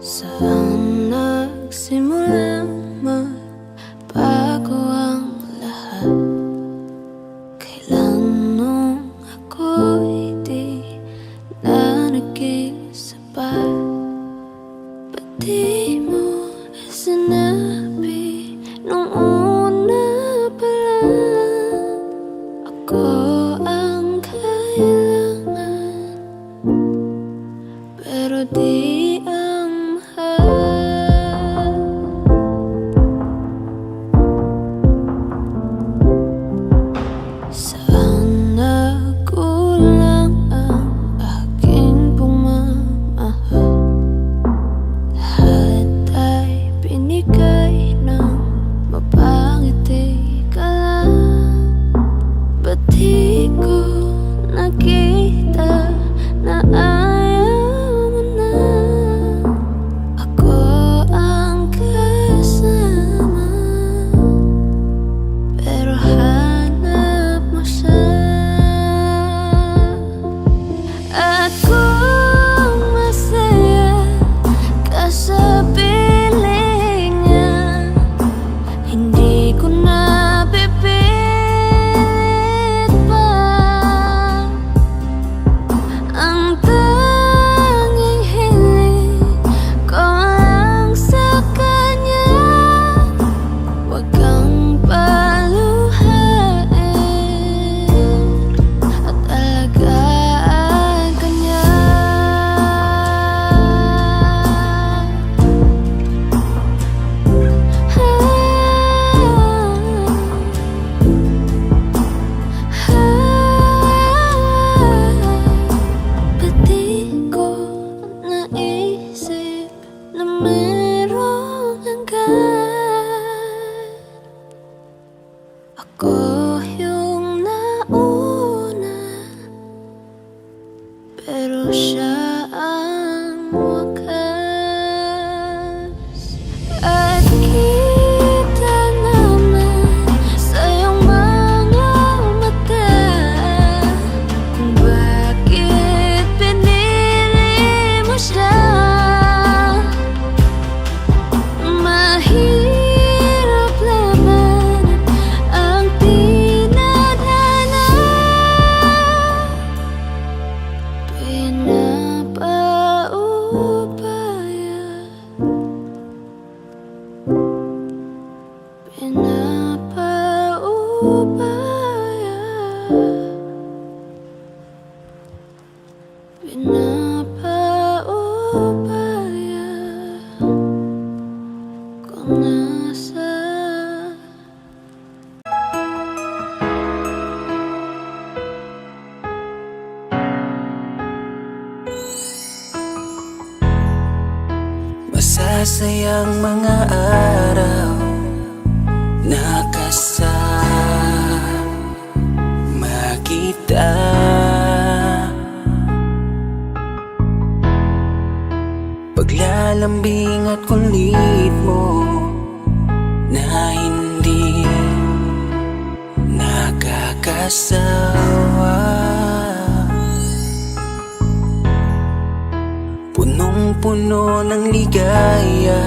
Saan nagsimulang magbago ang lahat? Kailan nung ako'y di na naging sapat? Ba't di mo sinabi nung una pa lang ako ang kailangan, pero di nakita na ayaw mo na ako ang kasama, pero hanap mo siya. At kung masaya ka sa piling niya, hindi ko na ako yung nauna, pero siya ang wakas. At kita naman sa iyong mga mata kung bakit pinili mo siya. Pinapaubaya kung nasa masasayang mga araw na kasama kita. Paglalambing at kulit mo na hindi nakakasawa, punong-puno ng ligaya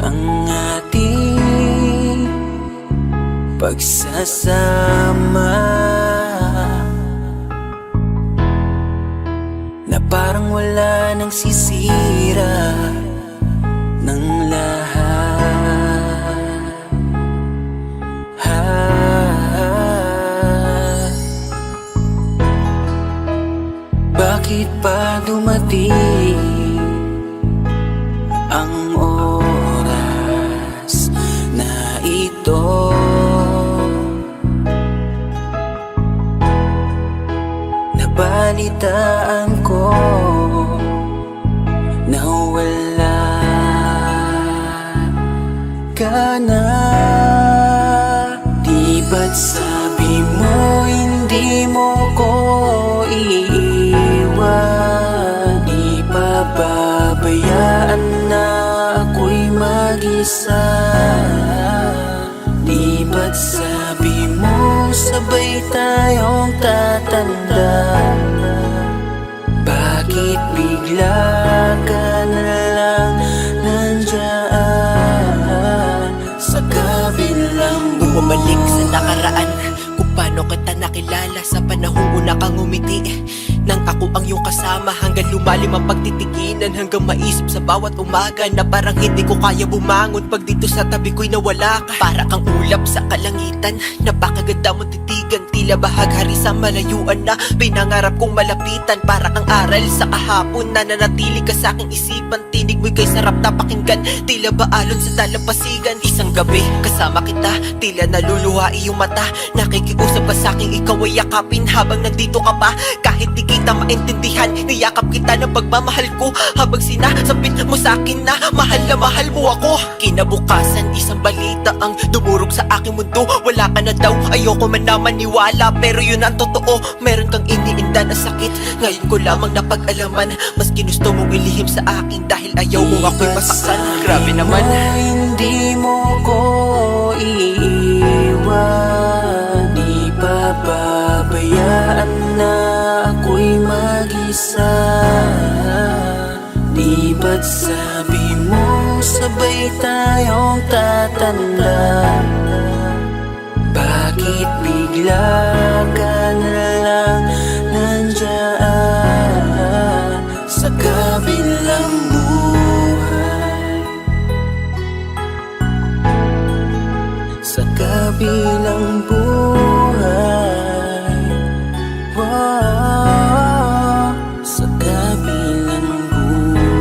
ang ating pagsasama, na parang wala nang sisira ng lahat. Bakit pa dumating ang oras na ito? Nabalitaan ko na wala ka na. Di ba't sabi mo hindi mo ko iiwan? Di pababayaan na ako'y mag-isa. Di ba't sabi mo sabay tayong tatanda? Bakit bigla ka na nagkakilala sa panahong una kang umiti. Nang ako ang iyong kasama hanggang lumalim ang pagtitikinan, hanggang maisip sa bawat umaga na parang hindi ko kaya bumangon pag dito sa tabi ko'y nawala ka. Para kang ulap sa kalangitan, napakaganda mong titigan, tila bahaghari sa malayuan na pinangarap kong malapitan. Para kang aral sa kahapon na nanatili ka sa aking isipan, tinig mo'y kay sarap na pakinggan, tila ba alon sa dalampasigan. Isang gabi kasama kita, tila naluluha iyong mata, nakikiusap ka sa aking ikaw ay yakapin habang nandito ka pa. Kahit di kita maintindihan, niyakap kita ng pagmamahal ko habang sinasabit mo sa akin na mahal mo ako. Kinabukasan isang balita ang dumurog sa aking mundo, wala ka na daw, ayoko man na maniwala, pero yun ang totoo. Meron kang iniinda na sakit, ngayon ko lamang napag-alaman, mas ginusto mong ilihim sa akin dahil ayaw mong ako'y masaktan. Grabe naman. Hindi mo ko iiwan, di papabayaan na ako'y mag-isa. Di ba't sabi mo sabay tayong tatanda? Bakit bigla ka na lang nandyan sa kabilang buhay? Sa kabilang buhay, wow, sa kabilang buhay.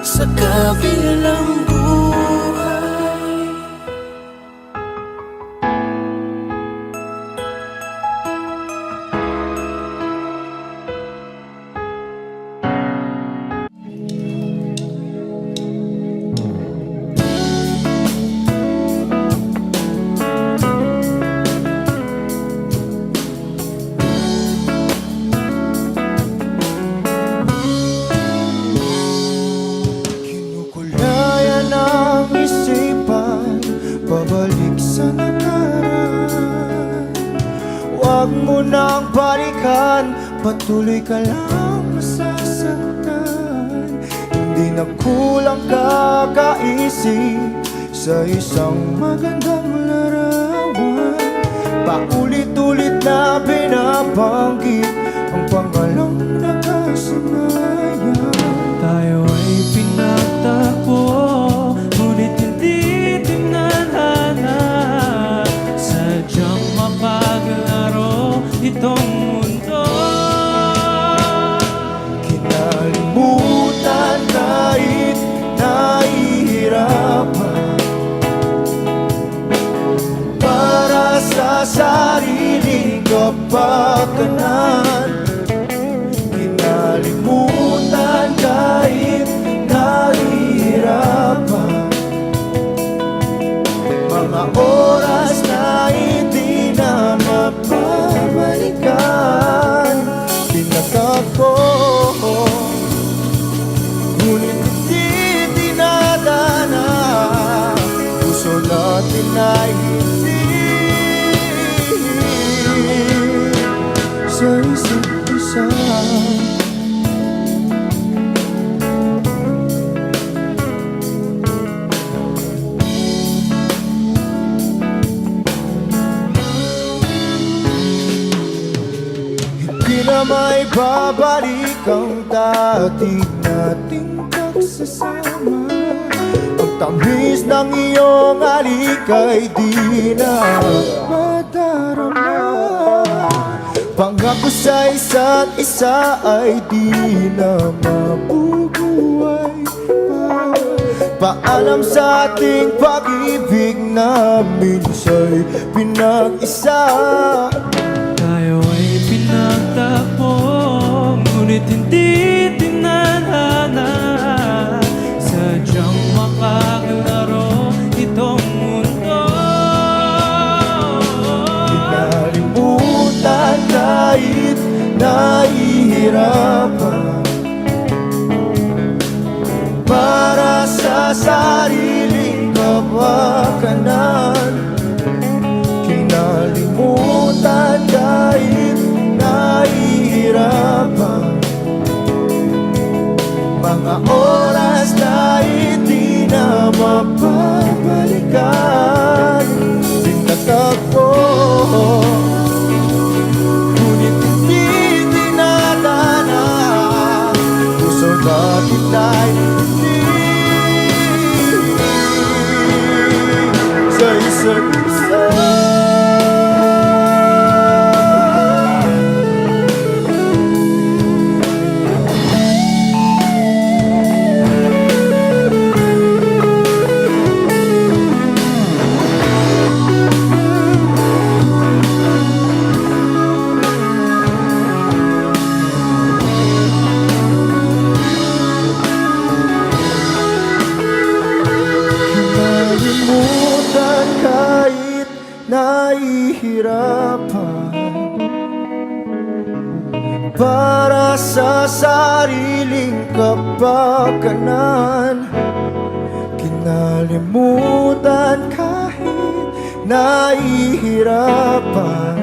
Sa kabilang buhay. Kinukulayan ang isipan, pabalik sa nakaraan. Huwag mo nang balikan, patuloy ka lang masasaktan. Hindi na kulang kakaisip sa isang magandang larawan. Paulit-ulit na binabanggit ang pangalang nakasanayan. Tayo ay pinagtagpo, ngunit hindi tinadhana. Sadyang mapaglaro itong mundo. Kinalimutan kahit nahihirapan, para sa sariling kapakanan. Kinalimutan kahit nahihirapan, mga oras na hindi na mapabalikan. Tinatag ko, ngunit hindi dinadana. Puso natin ay hindi sa isa't isa. Hindi na may babalik ang dati nating pagsasama. Ang tamis ng iyong halik ay di na madarama. Pangako sa isa't isa ay di na mabubuhay pa. Paalam sa ating pag-ibig na minsa'y pinag-isa. Tayo ay pinagtagpo, ngunit hindi tinadhana. Sadyang makaglaro itong mundo. Kinalimutan kahit nahihirapan, para sa sariling kapakanan. Kinalimutan kahit nahihirapan, oras na hindi na mapabalikan. Pinagtagpo, ngunit hindi dinadana. Puso natin ay hindi sa isa't isa. Nalimutan kahit nahihirapan para sa sariling kapakanan. Kinalimutan kahit nahihirapan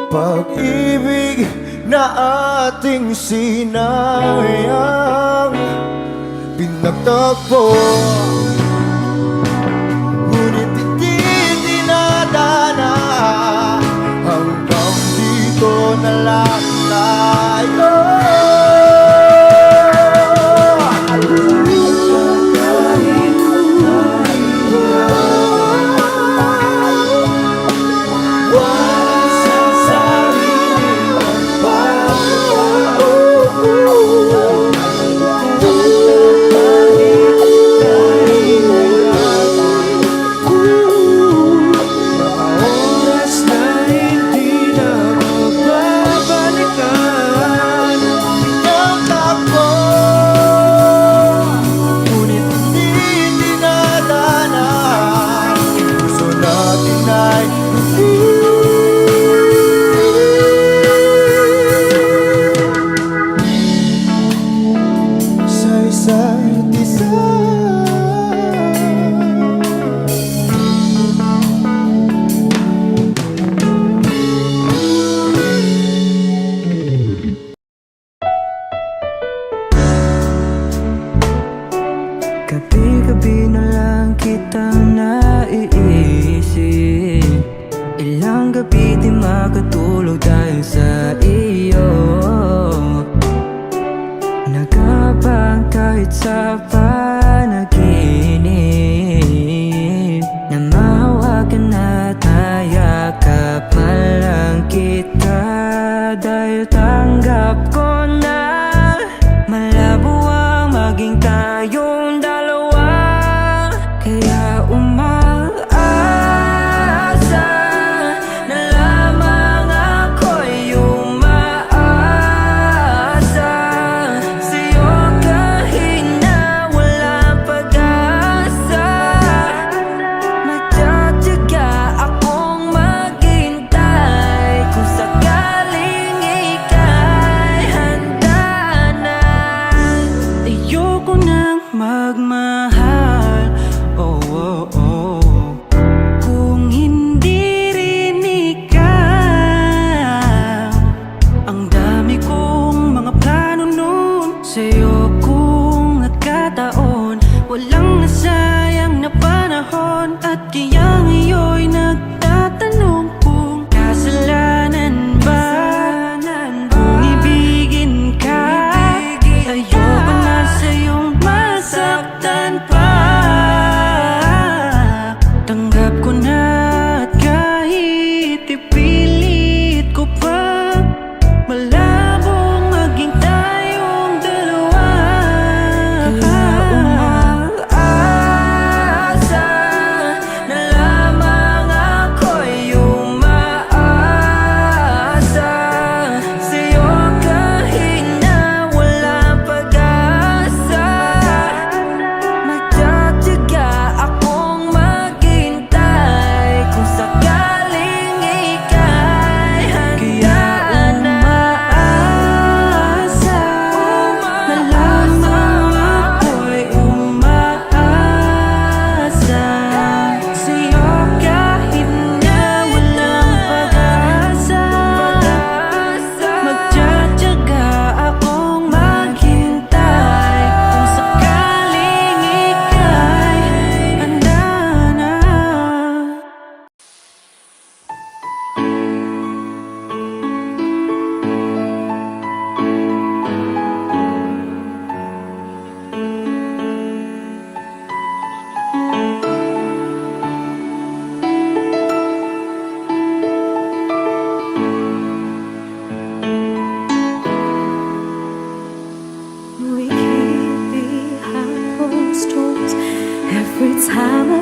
pag-ibig na ating sinayang. Pinagtagpo, ngunit hindi dinadana. Hanggang dito na lang tayo. Isa't isa. Gabi-gabi na lang kitang naiisip. Ilang gabi di makatulog dahil sa iyo. Nagabang kahit sa panaginip na mahawakan at mayakap man lang kita. Dahil tanggap ko na malabo ang maging tayong dalawa. Kaya umaasa na lamang ako'y umaasa sa'yo kahit na walang pag-asa. Magtsatsaga akong maghintay kung sakaling ika'y handa na. Ayoko nang magmahal, oh, oh, oh, kung hindi rin ikaw. Ang dami kong mga plano nun sa'yo kung nagkataon. Walang nasayang na panahon at kaya ngayon'y nagtatanong kung kasalanan ba kung ibigin ka. Ayoko na sa'yong masaktan pa.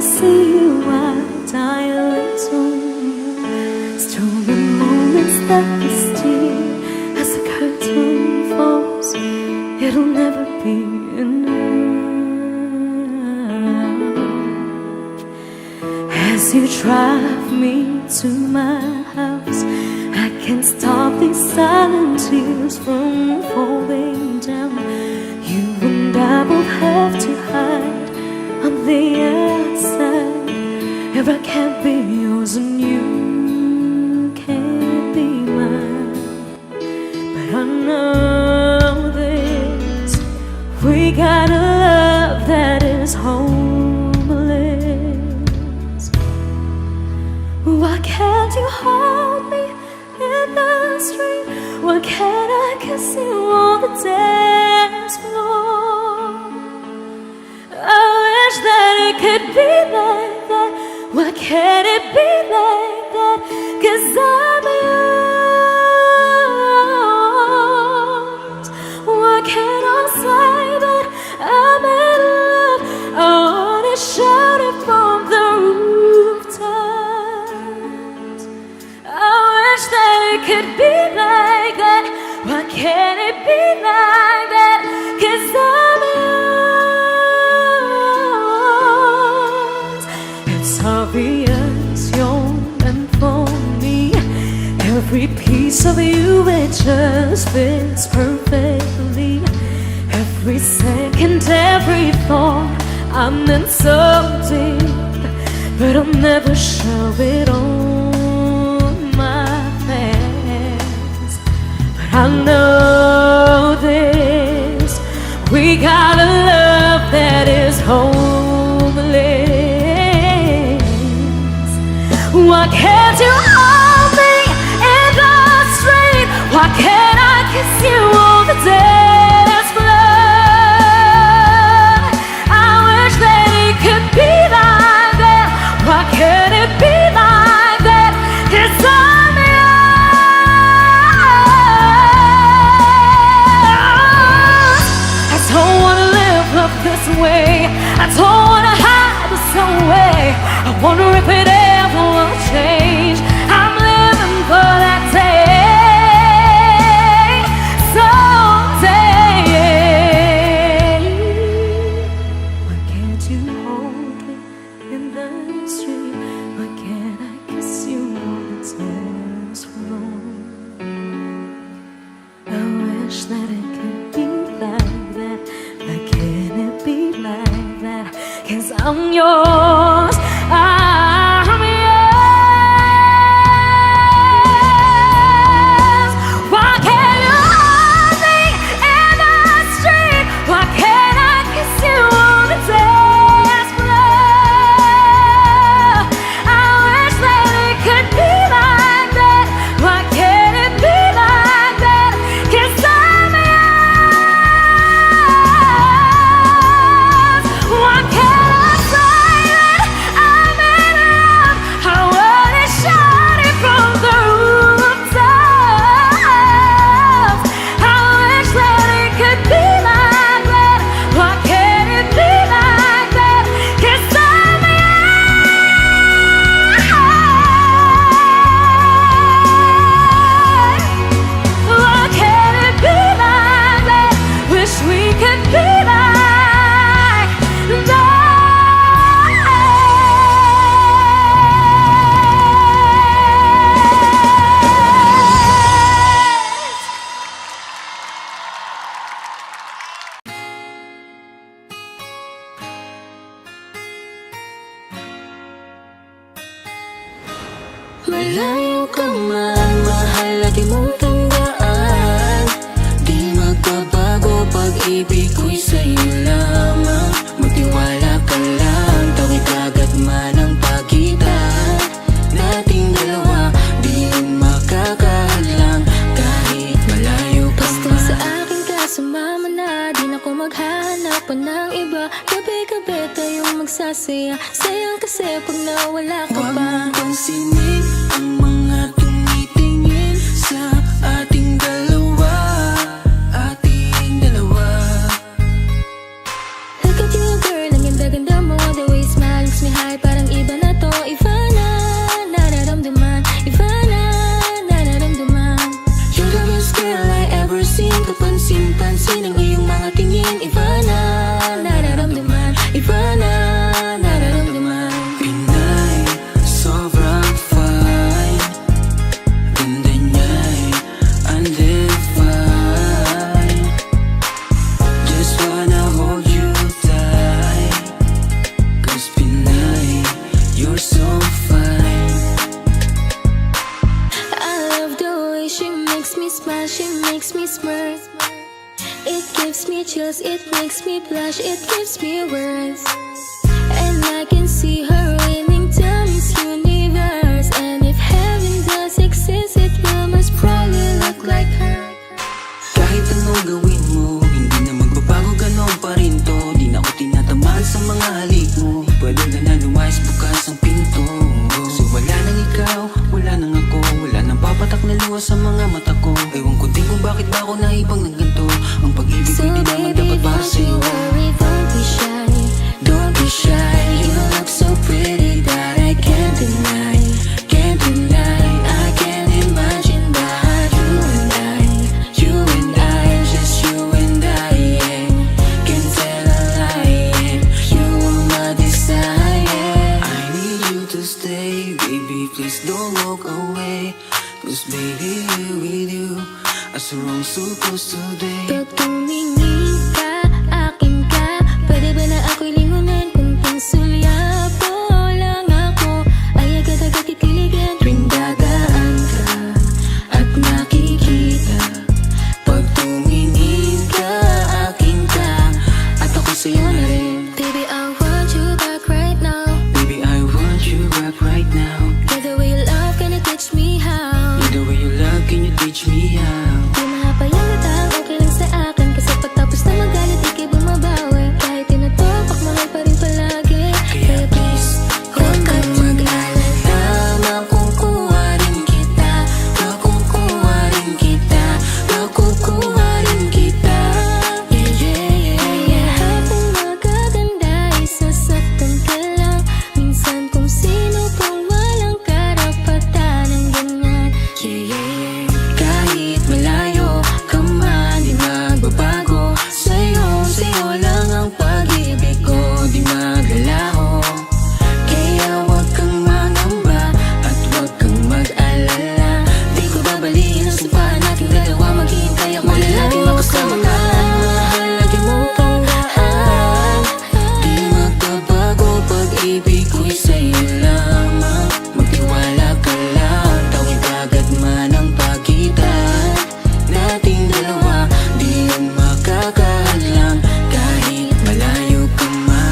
see you, I die a little. Stolen moments that we steal as the curtain falls. It'll never be enough. As you drive me to my house, I can't stop these silent tears from falling down. You and I both have to hide on the outside, if I can't be yours and you can't be mine. But I know this, we got a love that is homeless. Why can't you hold me in the street? Why can't I kiss you on the dance floor? I wish that it could be like that. Why can't it be like that? 'Cause I'm yours. Why can't I say that I'm in love? I wanna shout it from the rooftops. I wish that it could be like that. Why can't it be like that? 'Cause I'm yours. It's obvious you're meant for me. Every piece of you, it just fits perfectly. Every second, every thought, I'm in so deep, but I'll never show it on my face. But I know this, we got a love that is homeless. Why can't you hold me in the street? Why can't I kiss you on the dance floor? I wish that it could be like that. Why can't it be like that? 'Cause I'm yours. I don't wanna live up this way. I don't wanna hide this away. I wonder if it ever will change. I'm living for that day, someday. Why can't you hold me in the street? Why can't I kiss you on the dance floor? I wish that it could be like that. Why can't it be like that? 'Cause I'm yours. I'm yours. Why can't you hold me in the street? Why can't I kiss you on the dance floor? I wish that it could be like that. Why can't it be like that? 'Cause I'm yours. Why can't I say that I'm in love? I wanna shout it from the rooftops. I wish that it could be like that. Why can't it be like that? 'Cause I'm yours. Why can't it be like that? Wish we could be like that. Malayo ka man, mahal at di mong tandaan. Di magbabago, pag-ibig ko'y sa'yo lamang. Magtiwala ka lang, tawid agad man ang pagitan nating dalawa. Di makakahadlang kahit malayo ka man. Basta sa akin ka sumama na, di na ko maghahanap pa ng iba. Gabi-gabi tayong magsasaya, sayang kasi pag nawala ka Huwag pa. mong pansinin ang mga tumitingin sa ating dalawa. Look at you girl, ang ganda-ganda mo. The way you smile makes me hype. gives me chills, it makes me blush, it gives me words. And I can see her winning to Miss Universe. And if heaven does exist, it will most probably look like her. Kahit anong gawin mo, hindi na magbabago, ganon pa rin to. Di na ako tinatamaan sa mga halik mo. Pwede ka na lumayas, bukas ang pinto. So wala nang ikaw, wala nang ako, wala nang papatak na luha sa mga mata ko. Ewan ko din kung bakit ba ako naibang ng ganito. Ang pag-ibig So ko di naman baby, dapat para don't sa'yo. you worry, don't be shy. Don't be shy, you look so pretty that I can't deny, can't deny. I can't imagine that you and I, just you and I, yeah. Can't tell a lie, yeah. You are my desire. I need you to stay, baby, please don't walk away. 'Cause baby, here with you, I saw wrong supposed today. Pag tumingin ka, akin ka, pwede ba na ako'y lingunan? Kunting sulyapo lang ako, ay agad-agad titiligan. Tuwing dadaan ka at nakikita, pag tumingin ka, akin ka, at ako sa'yo na rin. Baby, I want you back right now. Baby, I want you back right now. You're the way you love, can you teach me how? You're the way you love, can you teach me how? Di mahapayang latang, okay lang sa akin. Kasi pagtapos na magalit, ikay bumabawi. Kahit tinatopak, mahal pa rin palagi. Kaya please, Huwag come back kang to me. mag-alala, makukuha rin kita, makukuha rin kita, makukuha rin kita. Yeah, yeah, yeah, yeah. Habang magaganda, isasaktan ka lang. Minsan kung sino pang walang karapatan ng ganyan. Yeah, yeah, yeah. Kahit malayo ka man, di magbabago. Sa'yo lang ang pag-ibig ko, di maglalaho. Kaya huwag kang mangamba at huwag kang mag-alala. Di ko babaliin ang sumpaan nating dalawa. Maghihintay ako na laging makasama ka. Mahal, lagi mong tandaan, di magbabago pag-ibig ko'y sa'yo lamang. Magtiwala ka lang, tawid agad man ang pagitan nating dalawa. Di yan makakahadlang kahit malayo ka man.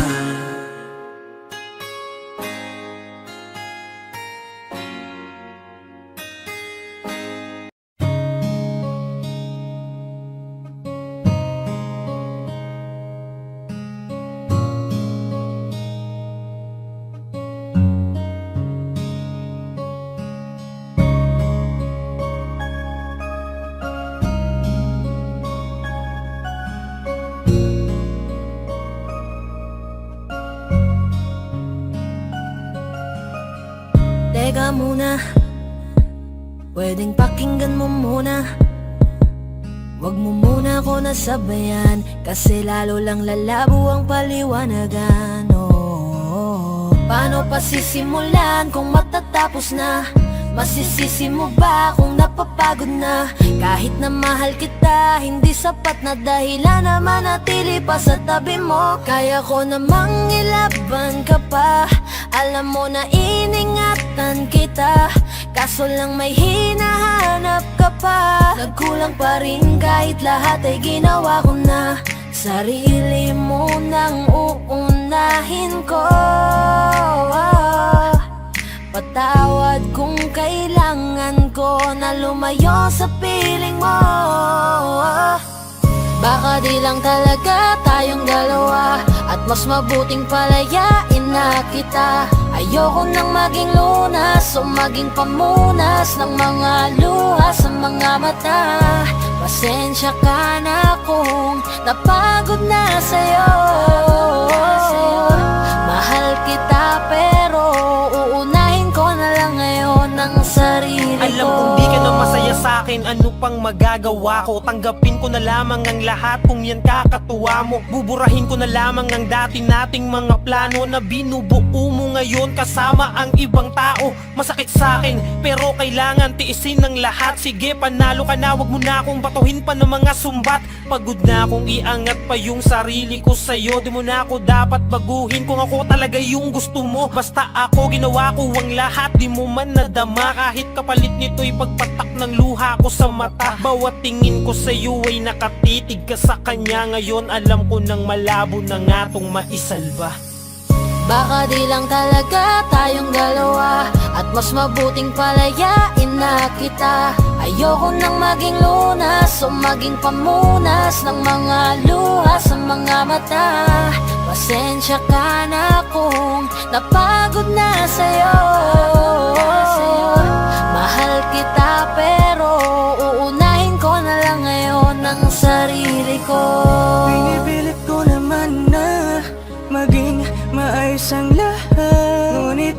Teka muna, pwedeng pakinggan mo muna. Wag mo muna ako nasabayan, kasi lalo lang lalabo ang paliwanagan. Oh, paano pa sisimulan kung matatapos na? Masisisi mo ba kung napapagod na? Kahit na mahal kita, hindi sapat na dahilan na manatili pa sa tabi mo. Kaya ko namang ilaban ka pa, alam mo na iningatan kita. Kaso lang may hinahanap ka pa. Nagkulang pa rin kahit lahat ay ginawa ko na. Sarili mo nang uunahin ko. Patawad kung kailangan ko na lumayo sa piling mo. Baka di lang talaga tayong dalawa, at mas mabuting palayain na kita. Ayoko nang maging lunas o maging pamunas ng mga luha sa mga mata. Pasensya ka na kung napagod na sa'yo. Mahal kita pero uunahin ko na lang ngayon ang sarili ko. Alam kong di ka na masaya sa'kin, ano pang magagawa ko? Tanggapin ko na lamang ang lahat kung yan kakatuwa mo. Buburahin ko na lamang ang dati nating mga plano na binubuo mo ngayon kasama ang ibang tao. Masakit sa'kin pero kailangan tiisin ng lahat. Sige panalo ka na, wag mo na akong batuhin pa ng mga sumbat. Pagod na akong iangat pa yung sarili ko sa'yo. Di mo na ako dapat baguhin kung ako talaga yung gusto mo. Basta ako ginawa ko ang lahat, di mo man nadama. Kahit kapalit nito'y pagpatak ng luha ko sa mata. Bawat tingin ko sa'yo ay nakatitig ka sa kanya. Ngayon alam ko nang malabo na nga tong maisalba. Baka di lang talaga tayong dalawa, at mas mabuting palayain na kita. Ayoko nang maging lunas o maging pamunas ng mga luha sa mga mata. Pasensya ka na kung napagod na sa'yo. Mahal kita pero uunahin ko na lang ngayon ang sarili ko. Pinipilit ko naman na maging maayos ang lahat, ngunit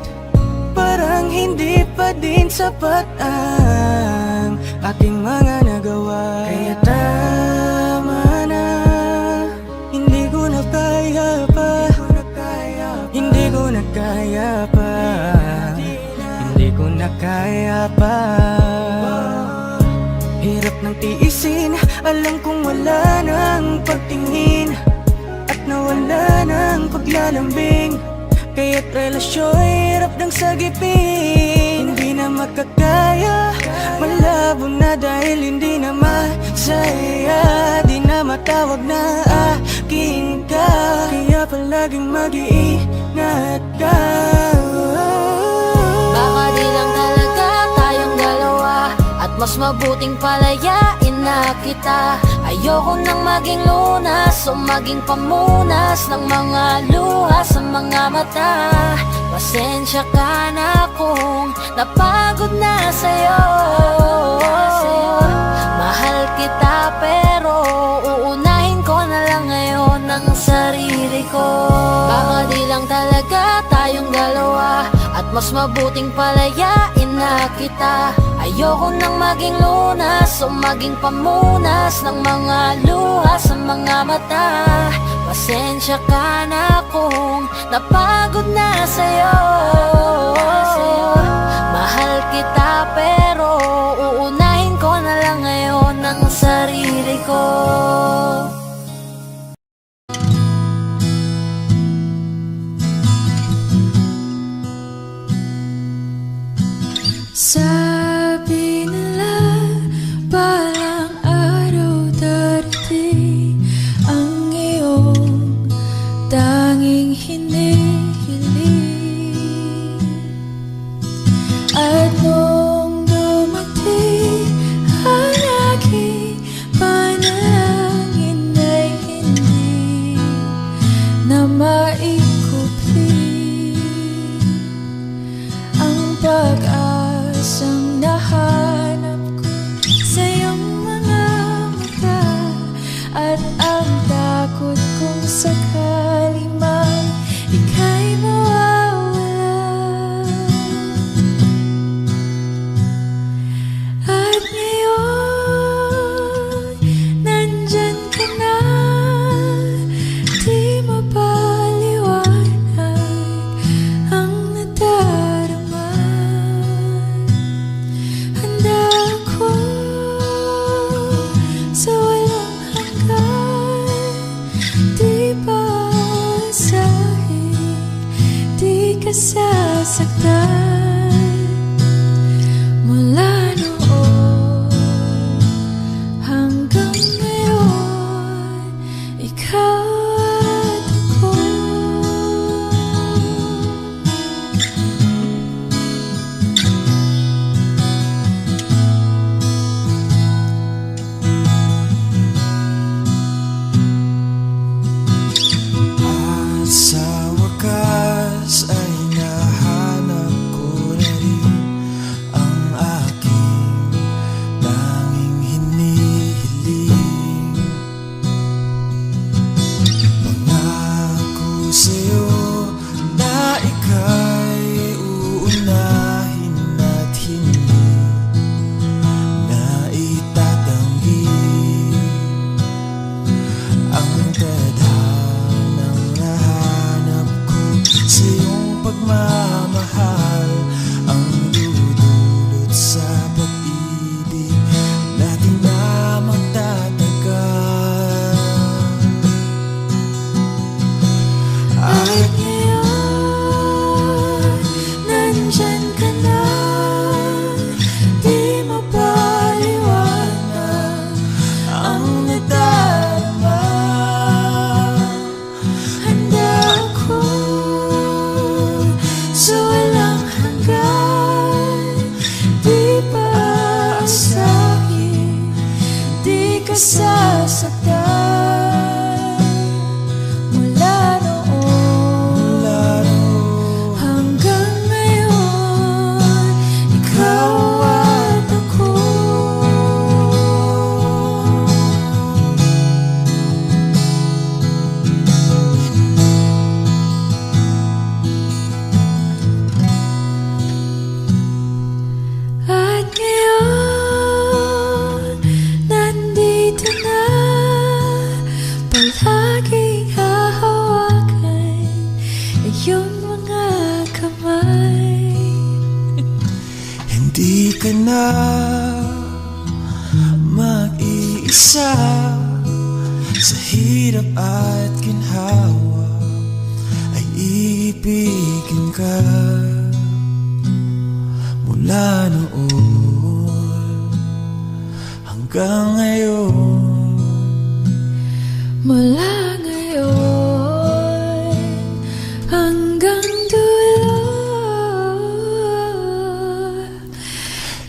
parang hindi pa din sapat ang aking mga nagawa. Kaya tama na, hindi ko na kaya pa, hindi ko na kaya pa, hindi ko na kaya pa. Hirap ng tiisin, alam kong wala nang pagtingin at nawala ng paglalambing. Kaya't relasyon hirap ng sagipin. Hindi na makakaya, malabo na dahil hindi na masaya. Di na matawag na akin ka, kaya palaging mag-iingat ka. Baka di lang talaga tayong dalawa, at mas mabuting palayain na kita. Ayoko nang maging lunas o maging pamunas ng mga luha sa mga mata. Pasensya ka na kung napagod na sa'yo. Mahal kita pero uunahin ko na lang ngayon ang sarili ko. Baka di lang talaga tayong dalawa, at mas mabuting palayain na kita. Ayoko nang maging lunas o maging pamunas ng mga luha sa mga mata. Pasensya ka na kung napagod na sa'yo. Mahal kita pero uunahin ko na lang ngayon ang sarili ko. Sabi nila balang araw darating ang iyong tanging hinihiling. At nung dumating ang aking panalangin ay hindi na maikupli ang pag-asang nahanap ko sa iyong mga mata, at ang takot kong sakali man ika'y mawawala. At ngayon, nandyan ka na, di mapaliwanag ang nadarama. Handa ako sa walang hanggan, di pa asahin, di ka sasaktan. Mula noon hanggang ngayon, ikaw at ako. At sa wakas ay nahanap ko na mag-iisa sa hirap at ginhawa, ay ibigin ka mula noon hanggang ngayon. Mula ngayon hanggang dulo,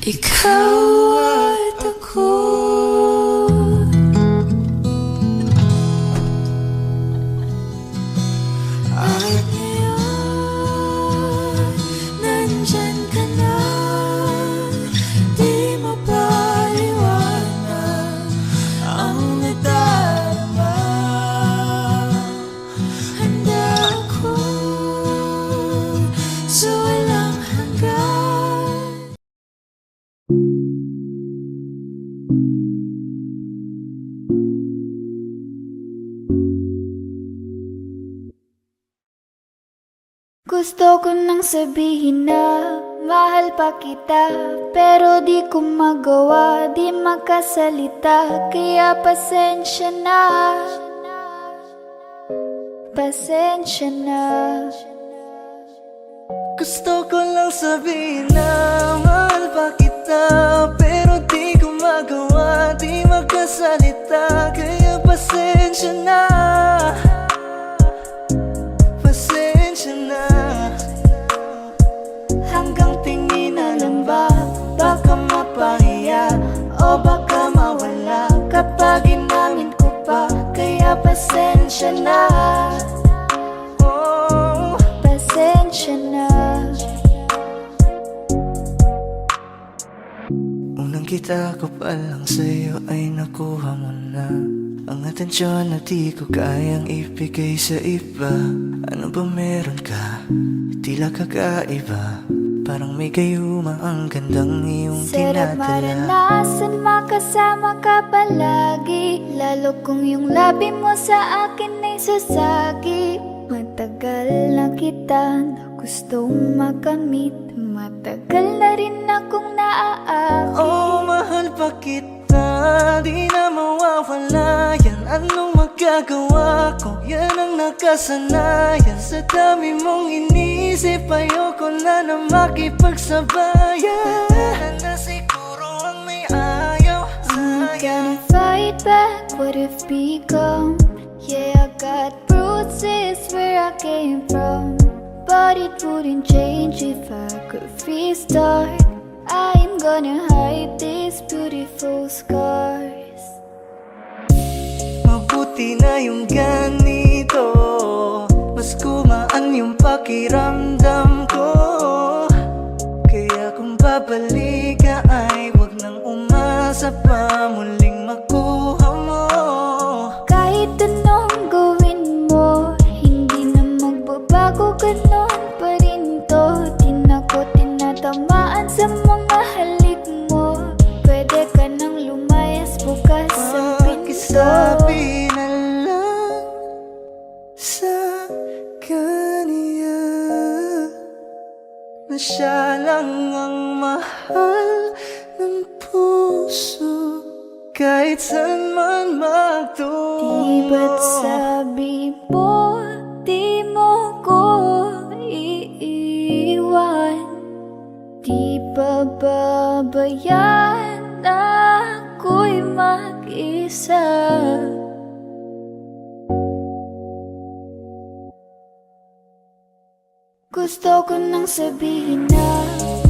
ikaw at ako. At ngayon, nandyan ka na, di mapaliwanag ang nadarama. Handa ako sa walang hanggan. Gusto ko nang sabihin na mahal pa kita, pero di ko magawa, di makasalita. Kaya pasensya na, pasensya na. Gusto ko lang sabihin na mahal pa kita, pero di ko magawa, di magkasalita. Kaya pasensya na, pasensya na. Hanggang tingin na lang ba, baka mapahiya o baka mawala kapag inamin ko pa. Kaya pasensya na, Oh, pasensya na. unang kita ko pa lang sa'yo ay nakuha mo na ang atensyon na di ko kayang ibigay sa iba. Ano ba meron ka? Tila kakaiba, parang may gayuma ang gandang iyong Sarap tinadala. maranasan, makasama ka palagi, lalo kung yung labi mo sa akin ay sasagi. Matagal na kita na gustong makamit, matagal na rin akong naaakit. Oh, mahal pa kita, di na mawawala yan. Anong magagawa ko? Yan ang nakasanayan. Sa dami mong inisip, ayoko na na makipagsabayan. Na siguro ang may ayaw I'm sa'yo. gonna fight back what if become. Yeah, I got bruises where I came from, but it wouldn't change if I could restart. I'm gonna hide these beautiful scars. Mabuti na yung ganito, mas gumaan yung pakiramdam ko. Kaya kung babalik ka ay wag nang umasa pa muling makuha mo. Kahit anong gawin mo, hindi na magbabago, ganon pa rin to. Di na ko tinatamaan sa mga halik mo. Pwede ka nang lumayas, bukas ang pinto. Pakisabi na lang sa kanya na siya lang ang mahal ng puso, kahit saan man magtungo. Di ba't sabi mo, di mo ko iiwan? Di ba babayaan na ako'y mag-isa? Gusto ko nang sabihin na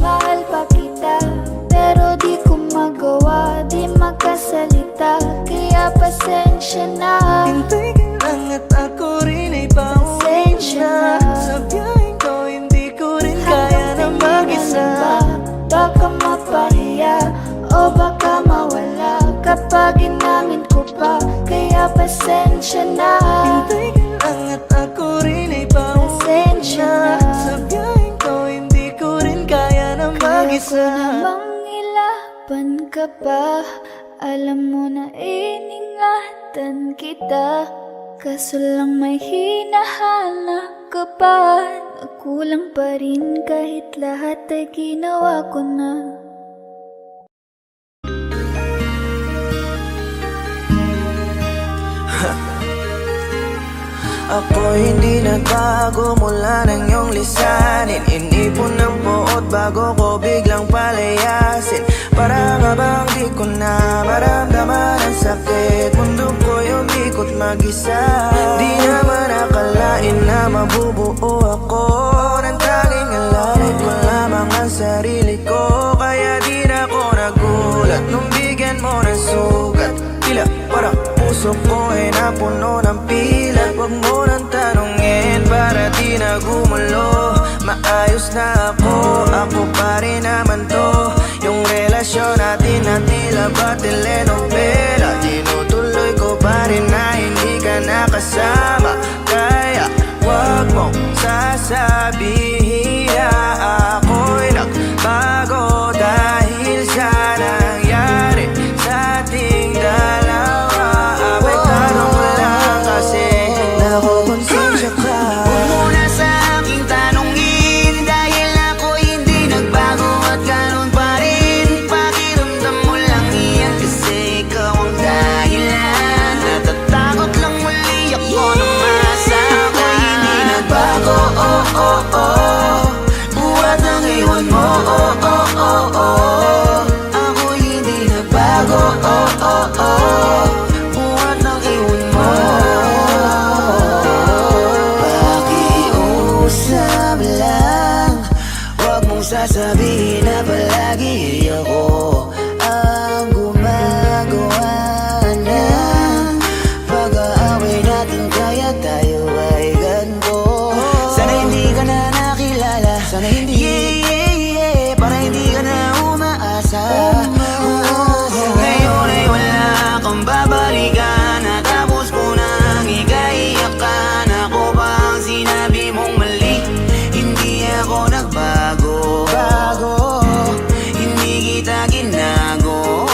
mahal pa kita, pero di ko magawa, di makasalita. Kaya pasensya na, Hintay ka lang at ako rin ay pauwi pasensya na. na. Sa biyaheng to hindi ko rin kaya na mag-isa. Baka mapahiya o baka mawala kapag inamin ko pa. Kaya pasensya na, Hintay ka lang at ako rin ay pauwi pasensya na. na. Sa biyaheng to hindi ko rin kaya na Kaya ko mag-isa. namang ilaban ka pa, alam mo na iningatan kita. Kaso lang may hinahanap ka pa, nakulang pa rin kahit lahat ay ginawa ko na. Ako hindi nagbago mula ng iyong lisanin. Inipon ng buot bago ko biglang palayasin. Para nga bang di ko na maramdaman ang sakit. Mundo ko'y umikot mag-isa. Di naman akalain na mabubuo ako ng tanging alalit ko lamang ang sarili ko. Kaya di na ako nagulat nung bigyan mo ng sugat. Tila parang puso ko ay napuno ng pilat. Huwag mo nang tanungin para di na gumulo. Maayos na ako pa rin naman to. Yung relasyon natin na tila ba telenovela. Tinutuloy ko pa rin na hindi ka nakasama. Kaya wag mong sasabihin na ako'y nagbago dahil sa nangyari sa ating dalawa. May tanong ko lang kasi nakukonsensya ka. Huwag mo na sa aking tanongin dahil ako hindi nagbago at ganun pa rin. Pakiramdam mo lang iyan kasi ikaw ang dahilan. Natatakot lang muli ako na masama. Hindi nagbago, oh oh oh. Buhat ng iwan mo, oh oh oh oh. Ako hindi nagbago, oh oh oh. Buhat ng iwan mo. Pakiusap lang, huwag mong sasabihin na palagi ako ang gumagawa ng pag-aaway natin. Kaya tayo ay ganito. Sana hindi ka na nakilala. Sana hindi para hindi ka na umaasa. Ngayon ay wala kang babalikan. Natapos ko nang ikaiyakan. Ako ba ang sinabi mong mali? Hindi ako nagbago. Hindi kita ginago.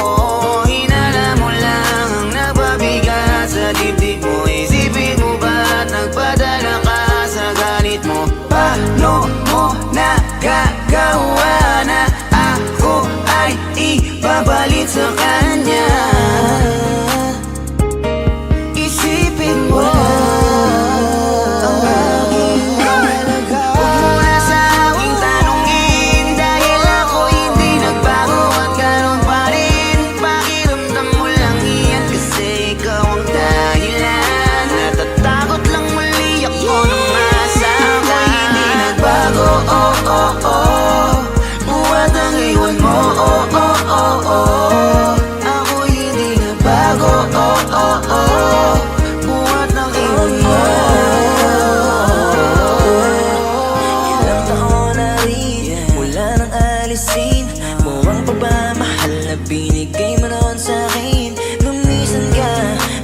Hinala mo lang ang nagpabigat sa dibdib mo. Isipin mo ba't nagpadala ka sa galit mo? Paano mo nagagawa na ako ay ipapalit sa kanya? Isipin mo ang aking halaga. Huwag mo na sa aking tanongin dahil ako hindi nagbago at ganun pa rin. Pakiramdam mo lang iyan kasi ikaw ang dahilan. Natatakot lang muli ako na masama. Hindi nagbago, oh oh oh. Buhat ang iwan mo, oh oh oh oh. Ako hindi nagbago, oh oh oh. Buhat ng iwan mo. Ilang taon na rin mula nang alisin mo ang pagmamahal na binigay mo noon sa'kin. Lumisan ka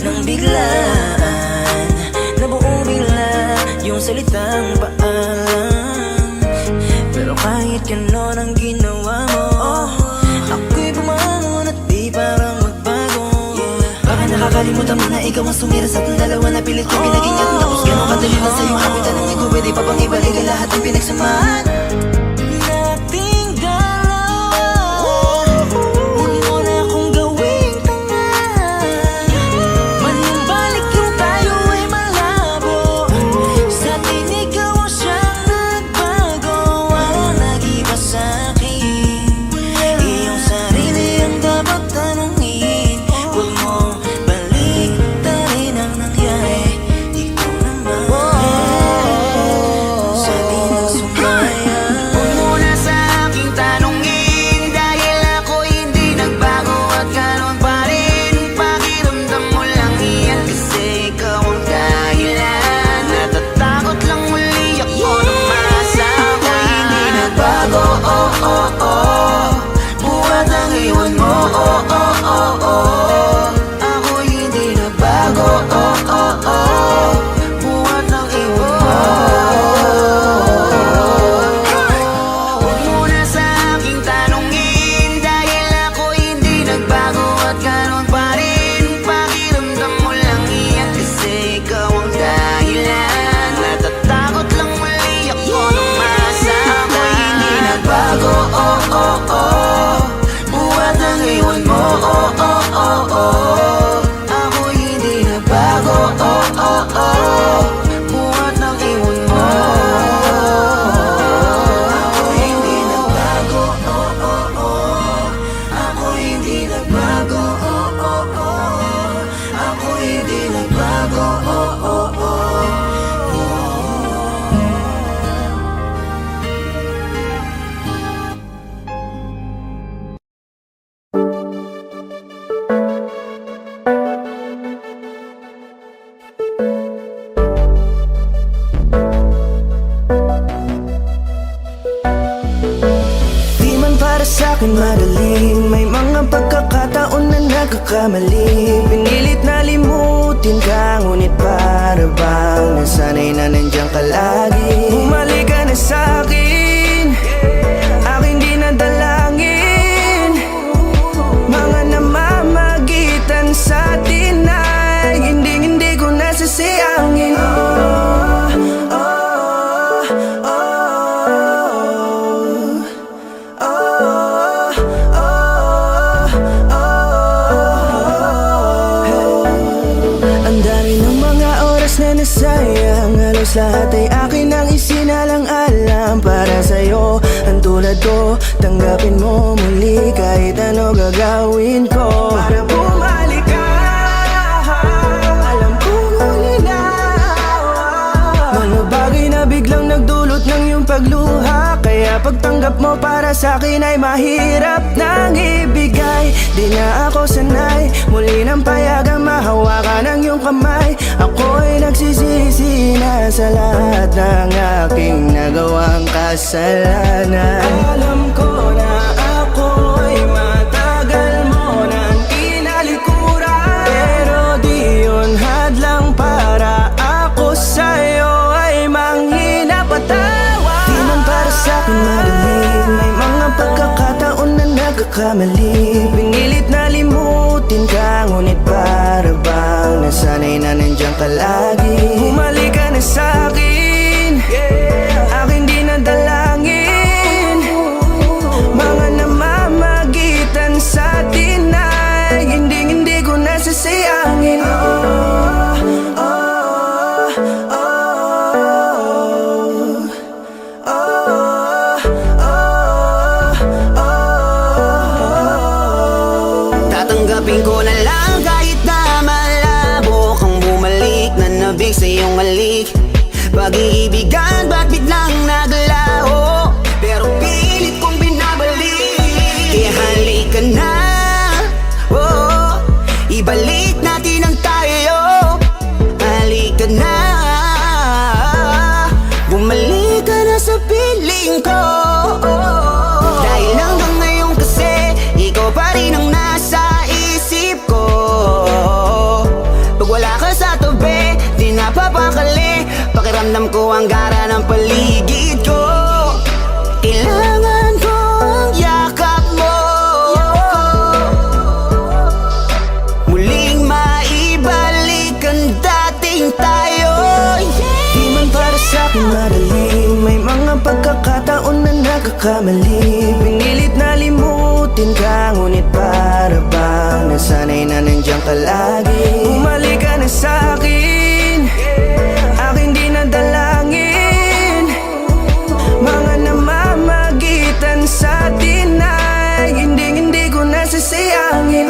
nang biglaan, nabuo bigla yung salitang paalam. Pero kahit ganon ang ginawa mo, ako'y bumangon at di parang magbago. Baka nakakalimutan mo na ikaw ang sumira sa ating dalawa na pilit ko pinagingat. Tapos ganon kadali na sa'yo ako'y tanongin ko, pwede pa bang ibalik ang lahat ng pinagsamahan nating dalawa? Huwag mo na akong gawing tanga. Manumbalik yung tayo ay malabo. Sa atin ikaw ang siyang nagbago. Walang nag-iba sa'kin. Iyong sarili ang dapat tanungin. Huwag mong baliktarin ang nangyari. Ikaw naman sa atin ang sumali. sa'kin madaling May mga pagkakataon na nagkakamali Pinilit na limutin ka Ngunit para bang nasanay na nandiyan ka lagi Bumalik ka na sa'kin Aking di nadalangin Mga namamagitan sa'tin ay hindi ko nasasayangin Ang dami ng mga oras na nasayang Halos lahat ay akin ang isinalang-alam Para sa'yo, ang tulad ko Tanggapin mo muli kahit ano gagawin ko Para bumalik ka Alam kong ulinaw Mga bagay na biglang nagdulot ng iyong pagluha Kaya pagtanggap mo para sa'kin ay mahirap nang ibigay Di na ako sanay Muli nang payagang mahawakan ang iyong kamay Ako'y nagsisisi na sa lahat ng aking nagawang kasalanan Alam ko na ako'y matagal mo nang kinalikuran Pero di yun hadlang para ako sa'yo ay manghina patawa Di man para sa'kin madaling May mga pagkakataon na nagkakamali Pinilit na limutin ka Ngunit para bang nasanay na nandiyan ka lagi Bumalik ka na sa'kin Aking di nadalangin Mga namamagitan sa'tin ay hindi ko nasasayangin Tatanggapin ko na lang kahit na malabo kang bumalik na nabig sa iyong halik Pag-iibigan ba't biglang naglaho Pero pilit kong binabalik Kaya halika na oh, ibalik natin ang tayo Halika na bumalik ka na sa piling ko Dahil hanggang ngayon kasi ikaw pa rin ang nasa isip ko Pag wala ka sa tabi, di napapakali Pakiramdam ko ang gara ng paligid ko Kailangan ko ang yakap mo Muling maibalik ang dating tayo Di man para sa'kin madaling May mga pagkakataon na nagkakamali Pinilit na limutin ka Ngunit para bang nasanay na nandiyan ka lagi Bumalik ka na sa'kin Aking di nadalangin Mga namamagitan sa'tin ay hindi ko nasasayangin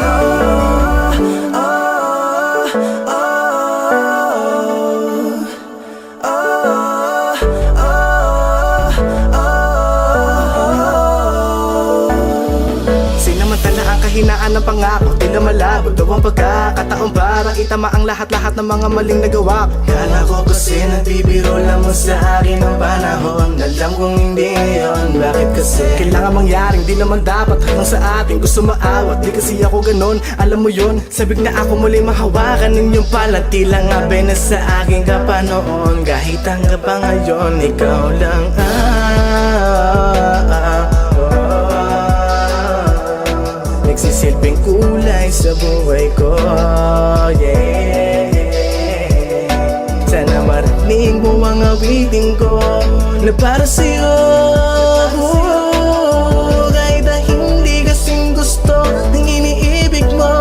Sinamantala ang kahinaan ng pangako Tila malabo daw ang pagkakataon Parang itama ang lahat-lahat ng mga maling nagawa Kala ko kasi nagbibiro lamang sa akin ang panahon Alam kong hindi yun, bakit kasi? Kailangan mangyaring di naman dapat hanggang sa atin gusto maawat Di kasi ako ganon, alam mo yun Sabik na ako muli mahawakan ninyong pala Tila nga na sa akin ka pa noon Kahit hanggang pa ngayon, ikaw lang Nagsisilbing kulay sa buhay ko yeah. Sana marinig mo ang awitin ko Na para sa'yo Kahit na hindi kasing gusto Ng iniibig mo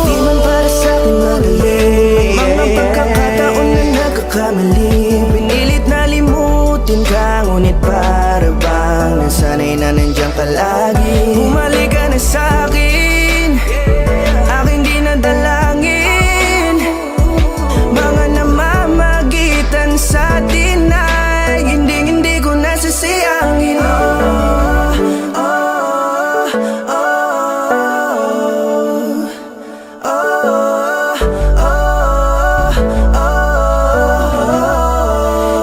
Di man para sa'kin madali Mga pagkakataon na nagkakamali Pinilit na limutin ka Ngunit para bang nasanay na nandiyan ka lagi Bumalik ka na sa'kin Aking di nadalangin Mga namamagitan sa'tin ay hindi ko nasasayangin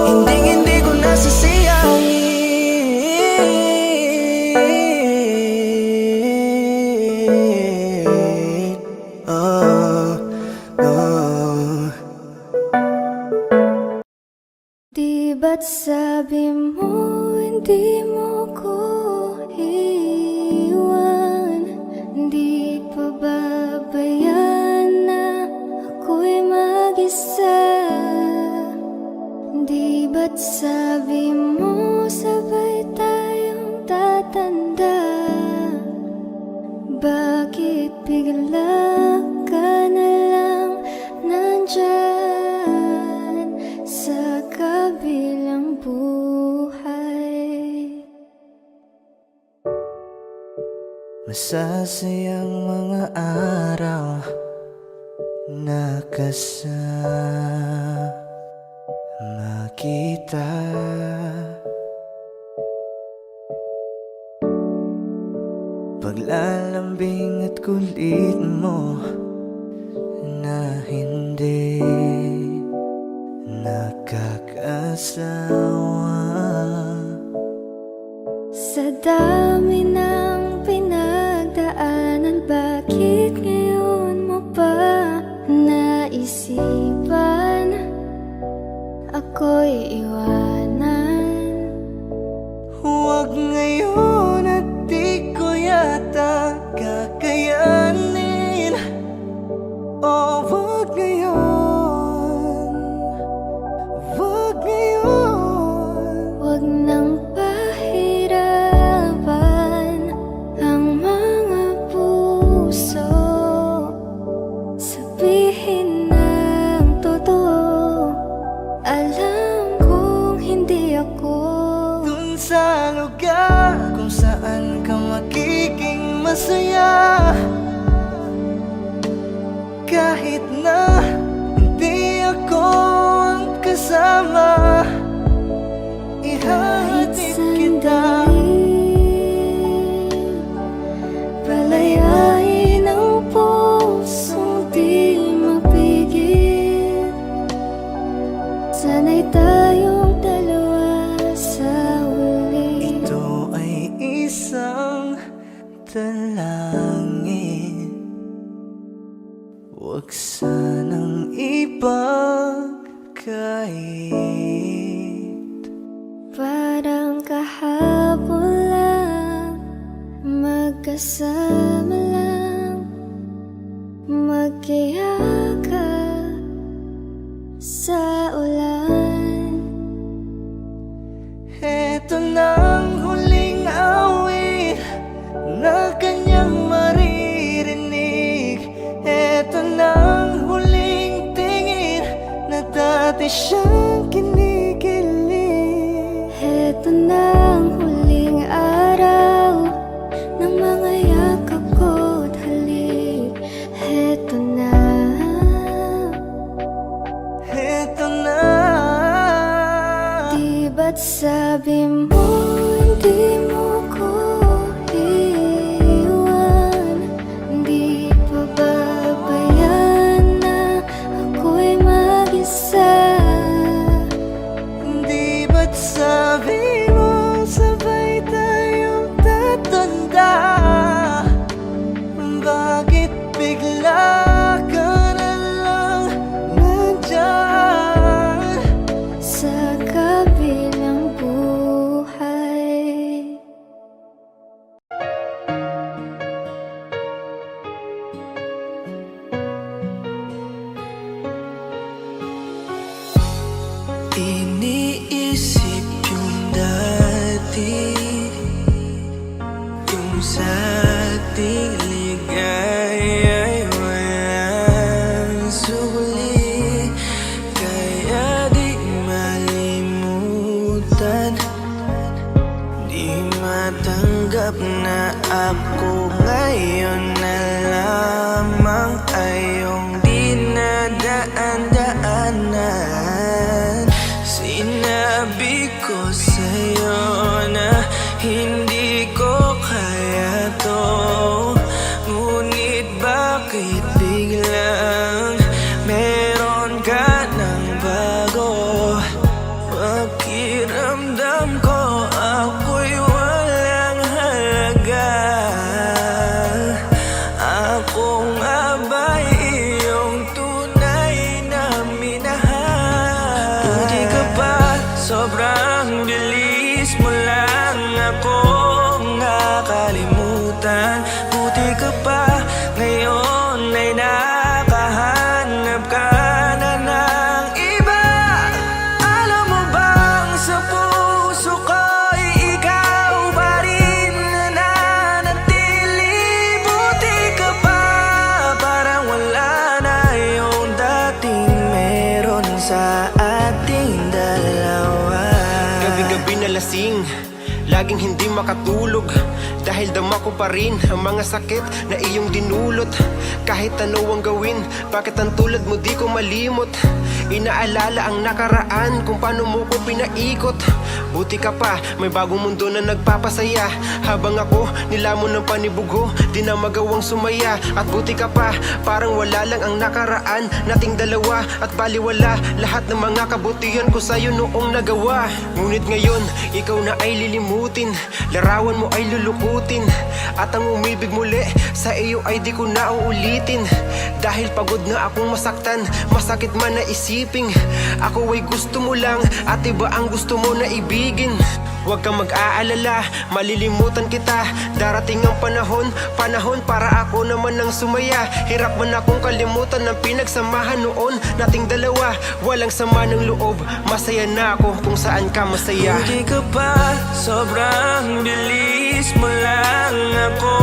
Hindi ko nasasayangin ba't sabi mo hindi mo ko iwan? Di pa babayan na ako'y mag-isa? Di ba't sabi mo sabay tayong tatanda? Bakit bigla ka na lang nandyan sa kabilang buhay? Masasayang mga araw na kasama kita. Paglalambing at kulit mo na hindi nakakasawa. Sa dami ng pinagdaanan, bakit ngayon mo pa naisipan ako'y iwanan? Huwag ngayon at di ko yata kakayanin. Oh, huwag ngayon, huwag ngayon. Huwag nang pahirapan ang mga puso. Sabihin ng totoo, alam kong hindi ako Dun sa lugar kung saan ka magiging masaya, kahit na hindi ako ang kasama, kahit ihatid kita. sandali. Palayain ang pusong di mapigil. Sana'y tayong dalawa sa huli. Ito ay isang dalangin, huwag sanang ipagkait. Parang kahapon lang, magkasama lang, magkayakap sa ulan. Eto nang huling awit na kanyang maririnig. Eto nang huling tingin na dati siyang kinikilig. Heto na ang huling araw ng mga yakap ko't halik. Heto na. Eto na. Di ba't sabi mo hindi mo ko iwan? Di pa babayan na ako'y mag-isa? Di ba't sabi mo sabay tayong tatanda? Bakit bigla ka na lang nandyan Sa kabilang buhay. Iniisip yung dati, yung sa ating ligaya'y walang suli. Kaya di malimutan, di matanggap na ako ngayon na lamang ay iyong dinadaan-daanan. Sinabi ko sa'yo na sobrang bilis mo lang ako nakalimutan. Buti ka pa ngayon ay nakahanap ka na ng iba. Alam mo bang sa puso ko'y ikaw pa rin nananatili. Buti ka pa, parang wala na yung dating meron sa ating dalawa. Gabi-gabi na lasing, laging hindi makatulog, dahil dama ko pa rin ang mga sakit na iyong dinulot. Kahit ano ang gawin, bakit ang tulad mo di ko malimot? Inaalala ang nakaraan, kung paano mo ko pinaikot. Buti ka pa, may bagong mundo na nagpapasaya. Habang ako, nilamon ng panibugho, di na magawang sumaya. At buti ka pa, parang wala lang ang nakaraan nating dalawa. At baliwala lahat ng mga kabutihan ko sa'yo noong nagawa. Ngunit ngayon, ikaw na ay lilimutin, larawan mo ay lulukutin, at ang umibig muli sa iyo ay di ko na uulitin. Dahil pagod na akong masaktan, masakit man na isiping ako ay gusto mo lang at iba ang gusto mo na ibigin. Huwag kang mag-aalala, malilimutan kita. Darating ang panahon para ako naman ang sumaya. Hirap man akong kalimutan ng pinagsamahan noon nating dalawa. Walang sama ng loob, masaya na ako kung saan ka masaya. Buti ka pa, sobrang bilis mo lang ako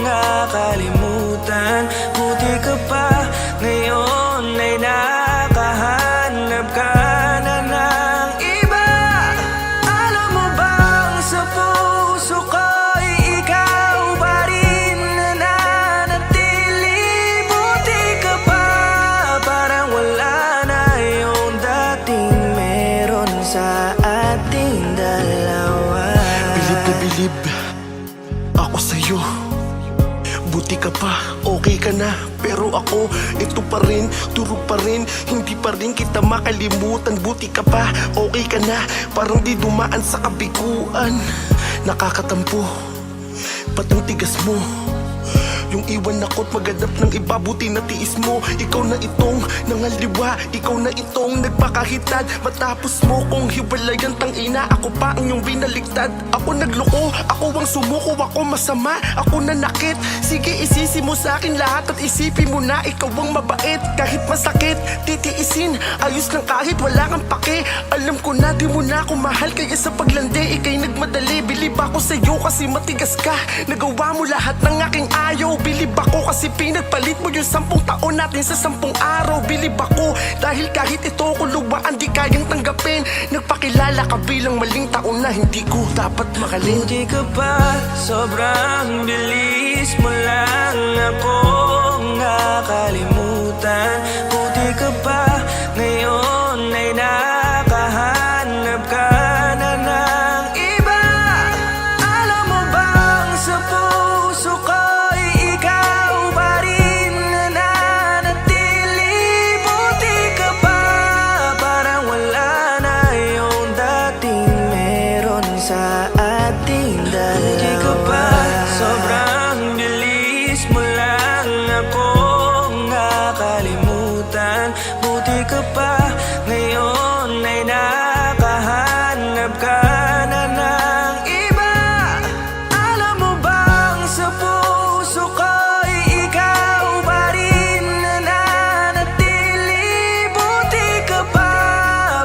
nakalimutan. Buti ka pa, ngayon ay nakahanap ka na ng iba. Alam mo bang sa puso ko'y ikaw pa rin nananatili. Buti ka pa, parang wala na yung dating meron sa ating dalawa. Bilib na bilib ako sa'yo. Buti ka pa, okay ka na. Pero ako, ito pa rin, durog pa rin. Hindi pa rin kita makalimutan. Buti ka pa, okay ka na. Parang di dumaan sa kabiguan. Nakakatampo, ba't ang tigas mo? Yung iwan ako't maghanap ng iba, buti na tiis mo. Ikaw na itong nangaliwa, ikaw na itong nagpakahitad. Matapos mo kong hiwalayan, tangina, ako pa ang iyong binaligtad. Ako nagloko, ako ang sumuko, ako masama, ako nanakit. Sige, isisi mo sa akin lahat at isipin mo na ikaw ang mabait. Kahit masakit, titiisin, ayos lang kahit wala kang pake. Alam ko na di mo na ako mahal, kaya sa paglandi ikay nagmadali. Bilib ako sa'yo kasi matigas ka, nagawa mo lahat ng aking ayaw. Bilib ako kasi pinagpalit mo yung 10 taon natin sa 10 araw. Bilib ako dahil kahit ito ko luwaan di kayang tanggapin. Nagpakilala ka bilang maling taon na hindi ko dapat makalin. Buti ka pa, sobrang bilis mo lang ako nakalimutan. Buti ka pa, ngayon ay nakahanap ka na ng iba. Alam mo bang sa puso ko'y ikaw pa rin nananatili. Buti ka pa, parang wala na yung dating meron sa ating dalawa. Buti ka pa, sobrang bilis mo lang ako nakalimutan. Buti ka pa, ngayon ay nakahanap ka na ng iba. Alam mo bang sa puso ko'y ikaw pa rin nananatili. Buti ka pa,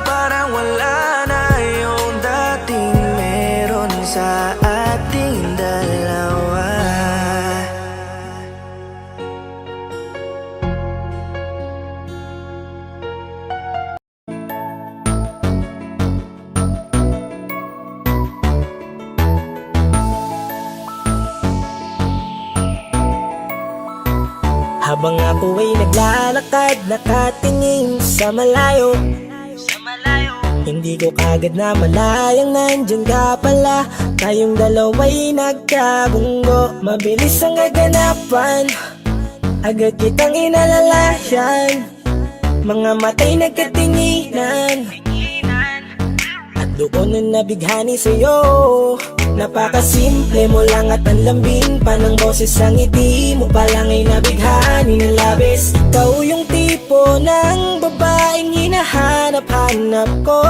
parang wala na yung dating meron sa ating dalawa. Habang ako ay naglalakad, nakatingin sa malayo, hindi ko kagad na malayang nandyan ka pala. Tayong dalawa'y nagkabunggo, mabilis ang kaganapan, agad kitang inalalayan. Mga matay nagkatinginan, at doon na nabighani sa'yo. Napakasimple mo lang at ang lambing pa ng boses. Ang ngiti mo pa lang ay nabighani ng labis. Ikaw yung tipo ng babaeng hinahanap-hanap ko.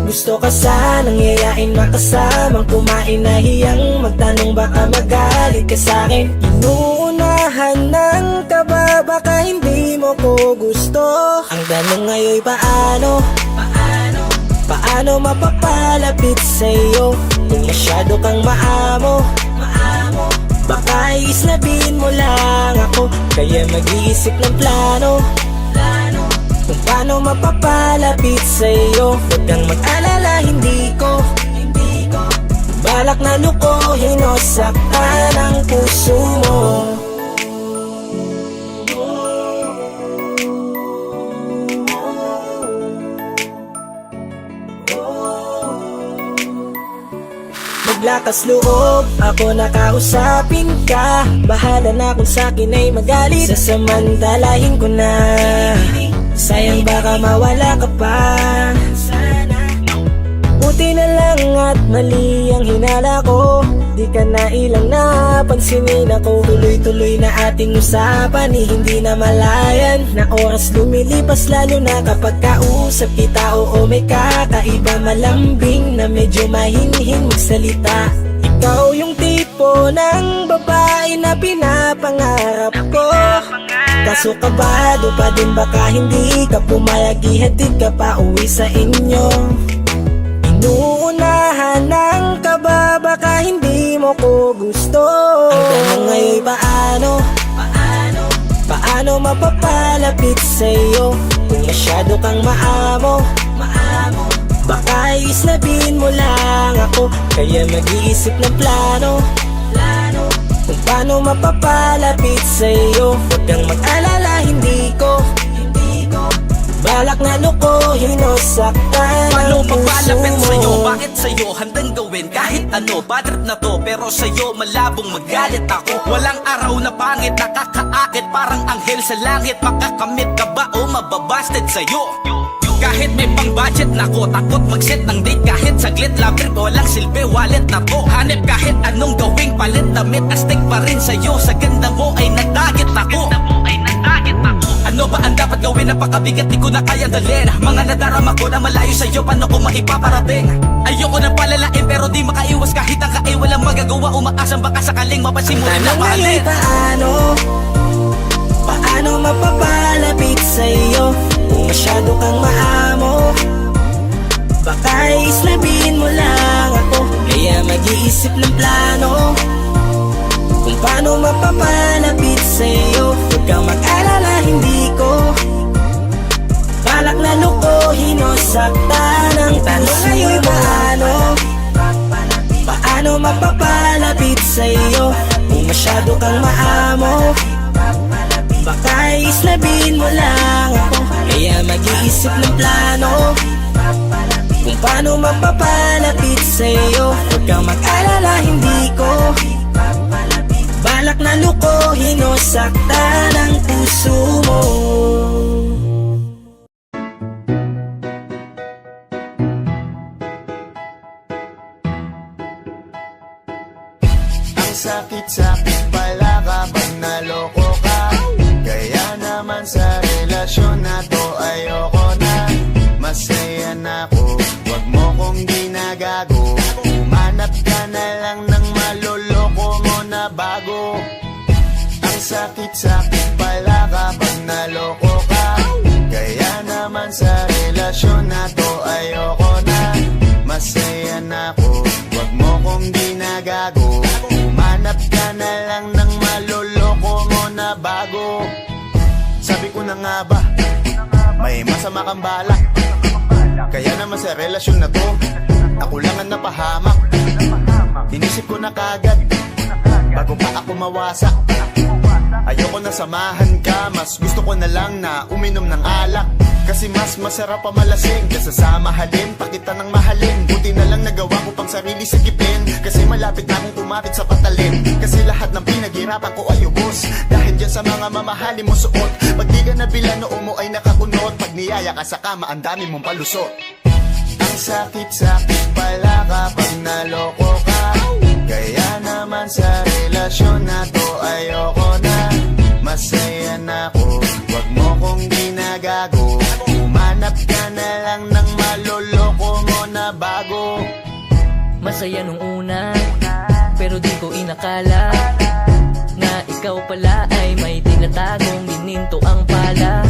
gusto ka sanang yayain makasamang kumain na hiyang magtanong baka magalit ka sa'kin. Inuunahan ng kaba baka hindi mo ko gusto. Ang tanong ngayon paano? Paano mapapalapit sa'yo kung masyado kang maamo? Baka islabin mo lang ako, kaya mag-iisip ng plano kung paano mapapalapit sa'yo. Huwag kang mag-alala, hindi ko balak na lukuhin o saktan ang puso mo. Maglakas loob, ako nakausapin ka. Bahala na kung sa'kin ay magalit, sasamantalahin ko na. Sayang baka mawala ka pa. Buti na lang at mali ang hinala ko, di ka na ilang napansinin ako. Tuloy-tuloy na ating usapan, hindi na malayan na oras lumilipas, lalo na kapag kausap kita. Oo, may kakaiba, malambing na medyo mahinhin magsalita. Ikaw yung tipo ng babae na pinapangarap ko, kaso kabado pa din baka hindi ka pumayag, ihatid ka pa uwi sa inyo. Inuunahan ng kaba baka hindi mo ko gusto. Ang tanong ngayon paano mapapalapit sa'yo kung masyado kang maamo? Baka islabin mo lang ako, kaya mag-iisip ng plano kung paano mapapalapit sa'yo. Huwag kang mag-alala, hindi ko balak na lukuhin o saktan Paano ang puso mapalapit mo? sa'yo? Bakit sa'yo? Handang gawin kahit ano. Bad trip na to, pero sa'yo malabong magalit ako. Walang araw na pangit, nakakaakit parang anghel sa langit. Makakamit ka ba o mababasted sa'yo? Kahit may pang budget na ko, takot mag-set ng date kahit saglit. Love trip, walang silbi, wallet na to. Hanip kahit anong gawing palit, damit astig pa rin sa'yo. Sa ganda mo ay nagtagit ako. Ano ba ang dapat gawin? Napakabigat, di ko na kayang dalhin. Mga nadarama ko na malayo sa'yo, paano ko maipaparating? Ayoko na palalain pero di makaiwas kahit ang walang magagawa. Umaasang baka sakaling mapansin mo rin na mahalin. Paano mapapalapit sa'yo kung masyado kang maamo? Baka islabin mo lang ako, kaya mag-iisip ng plano kung paano mapapalapit sa'yo. Huwag kang mag-alala, hindi ko balak na lukuhin o saktan ang tanong ngayon paano mapapalapit sa'yo kung masyado kang maamo? Baka islabin mo lang ako, kaya mag-iisip ng plano kung paano mapapalapit sa'yo. Huwag kang mag-alala, hindi ko balak na lukuhin o saktan ang puso mo. Ang sakit-sakit pala kapag naloko ka, kaya naman sa relasyon na to ayoko na. Masaya na ako, wag mo kong ginagago. Umanap ka na lang ng maloloko mo na bago. Ang sakit-sakit pala kapag naloko ka, kaya naman sa relasyon na to ayoko na. Masaya na ako, wag mo kong ginagago. Umanap ka na lang ng maloloko mo na bago. Sabi ko na nga ba, may masama kang balak, kaya naman sa relasyon na to ako lang ang napahamak. Inisip ko na kagad bago pa ako mawasak. Ayoko na samahan ka, mas gusto ko na lang na uminom ng alak. Kasi mas masarap pa malasing kaysa sa mahalin, pakita ng mahalin. Buti na lang nagawa ko pang sarili sigipin, kasi malapit na akong kumapit sa patalin. Kasi lahat ng pinaghirapan ko ay ubos dahil dyan sa mga mamahalin mo suot. Pag di ka nabila noo mo ay nakakunot, pag niyaya ka sa kama ang dami mong palusot. Ang sakit-sakit pala kapag naloko ka, kaya naman sa relasyon na to ayoko na. Masaya na ako, wag mo kong ginagago. Umanap ka na lang ng maloloko mo na saya nung una, pero di ko inakala na ikaw pala ay may tinatagong gininto ang pala.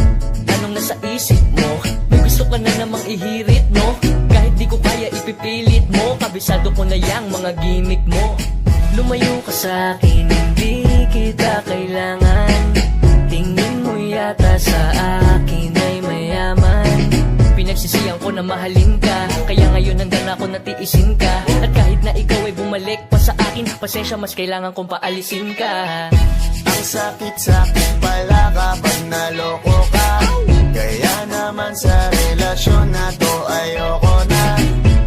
Anong nasa isip mo? May gusto ka na namang ihirit, no? Kahit di ko kaya ipipilit mo, kabisado ko na yang mga gimmick mo. Lumayo ka sa akin, hindi kita kailangan. Tingin mo yata sa akin ay mayaman. Pinagsisiyan ko na mahalin ka, kaya ngayon nandang ako natiisin ka. At kahit na ikaw ay bumalik pa sa akin, pasensya, mas kailangan kong paalisin ka. Ang sakit-sakit pala kapag naloko ka. Kaya naman sa relasyon na to ayoko na.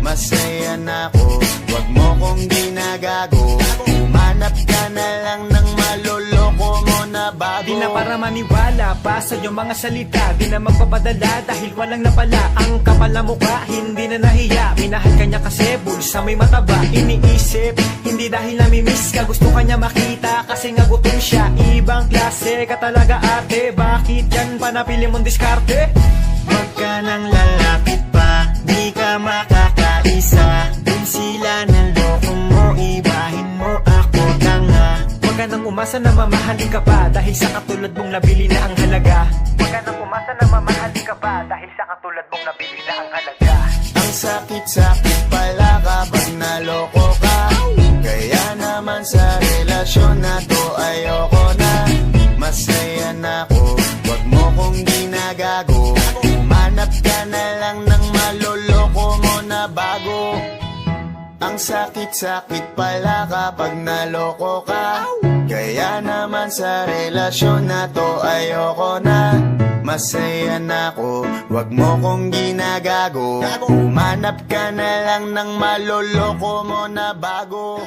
Masaya na ako, wag mo kong ginagago. Umanap ka na lang ng maloloko mo na bago. Di na para maniwala pa sa iyong mga salita, di na magpapadala dahil walang napala. Ang kapal na mukha, hindi na nahiya. Minahal ka niya kasi bulsa may mataba. Iniisip, hindi dahil namimiss ka, gusto ka niya makita kasi nga gutom siya. Ibang klase ka talaga ate, bakit yan pa napili mong diskarte? Wag ka nang lalapit pa, di ka makakaisa. Kung sila naloko mo, ibahin mo ako tanga. Huwag ka nang umasa na mamahalin ka pa dahil sa katulad mong nabili na ang halaga. Huwag ka nang umasa na mamahalin ka pa dahil sa katulad mong nabili na ang halaga. Ang sakit-sakit pala kapag naloko ka. Kaya naman sa relasyon na to ayoko na. Masaya na ako, wag mo kong ginagago. Umanap ka na lang ng maloloko mo na bago. Ang sakit-sakit pala kapag naloko ka. Kaya naman sa relasyon na to ayoko na. Masaya na ako, wag mo kong ginagago. Umanap ka na lang ng maloloko mo na bago.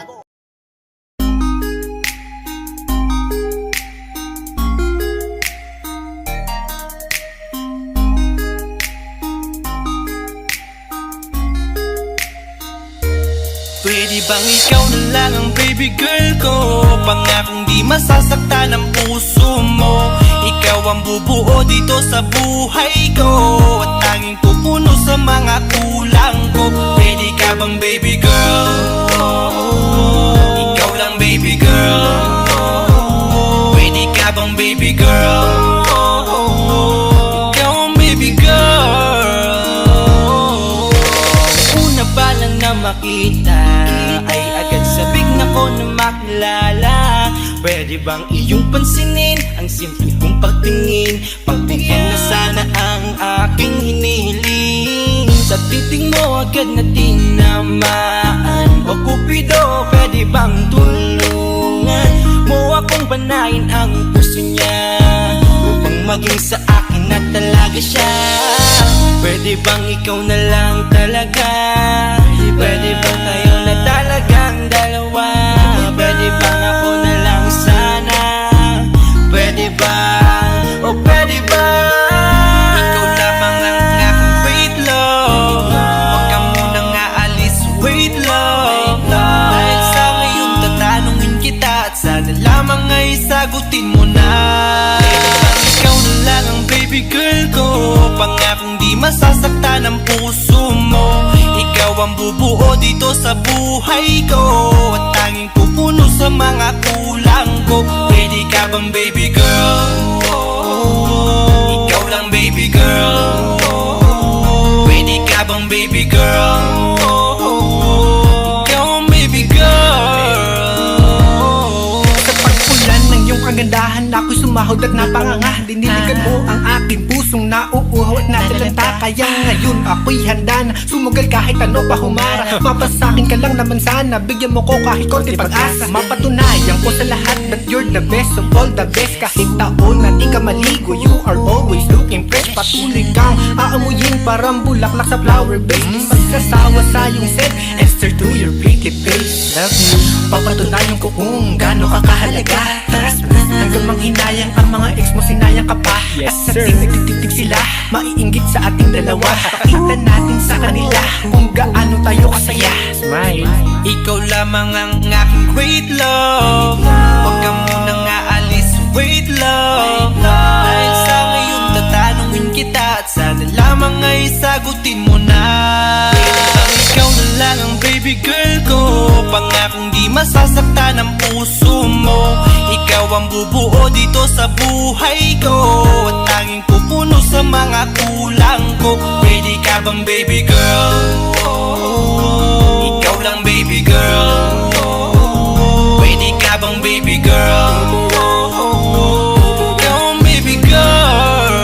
Pwede bang ikaw na lang ang baby girl ko? Pangakong di masasaktan ang puso mo. Ikaw ang bubuo dito sa buhay ko, at tanging pupuno sa mga kulang ko. Pwede ka bang baby girl? Ikaw lang baby girl. Pwede ka bang baby girl? Ikaw ang baby girl. Una pa lang na makita ay agad sabik na ko na makilala. Pwede bang iyong pansinin ang simple kong pagtingin? Pagbigyan na sana ang aking hinihiling. Sa titing mo agad na tinamaan. O Cupido, pwede bang tulungan mo akong panayin ang puso niya, upang maging sa akin na talaga siya? Pwede bang ikaw na lang talaga? Pwede bang tayo na talagang dalawa? Pwede bang ako na lang sana? Pwede ba? O pwede ba? Ikaw lamang ang aking wait love. Huwag ka munang aalis, wait love. Dahil sa ngayon tatanungin kita, at sana lamang ay sagutin mo na. Pwede bang ikaw na lang ang baby girl ko? Pangakong di masasaktan ang puso mo. Ikaw ang bubuo dito sa buhay ko, at tanging pupuno sa mga kulang ko. Pwede ka bang baby girl? Ikaw lang baby girl. Pwede ka bang baby girl? Ikaw ang baby girl. Sa pagpulan ng iyong kagandahan, ako'y sumahod at napanganga. Diniligan mo ang aking pusong nauuhaw at natalanta. Kaya ngayon ako'y handa na sumugal kahit ano pa humara. Mapasakin ka lang naman sana, bigyan mo ko kahit konti pag-asa. Mapatunayan ko sa lahat that you're the best of all the best. Kahit taon na di ka maligo, you are always looking fresh. Patuloy kang aamuyin parang bulaklak sa flower base. Di magsasawa sa iyong scent and stir to your pretty face. Love you, papatunayan ko kung gaano ka kahalaga. Hanggang manghinayang ang mga ex mo, sinayang ka pa. At sa tingtig sila, maiinggit sa ating dalawa. Pakita natin sa kanila kung gaano tayo kasaya. Smile. Ikaw lamang ang aking great love. Huwag ka munang aalis, wait love. Dahil sa ngayon tatanungin kita, at sana lamang ay sagutin mo na. Pwede bang ikaw na lang ang baby baby girl ko. Pangakong di masasaktan ang puso mo. Ikaw ang bubuo dito sa buhay ko, at tanging pupuno sa mga kulang ko. Ready ka bang baby girl? Ikaw lang baby girl. Ready ka bang baby girl? Ikaw ang baby girl.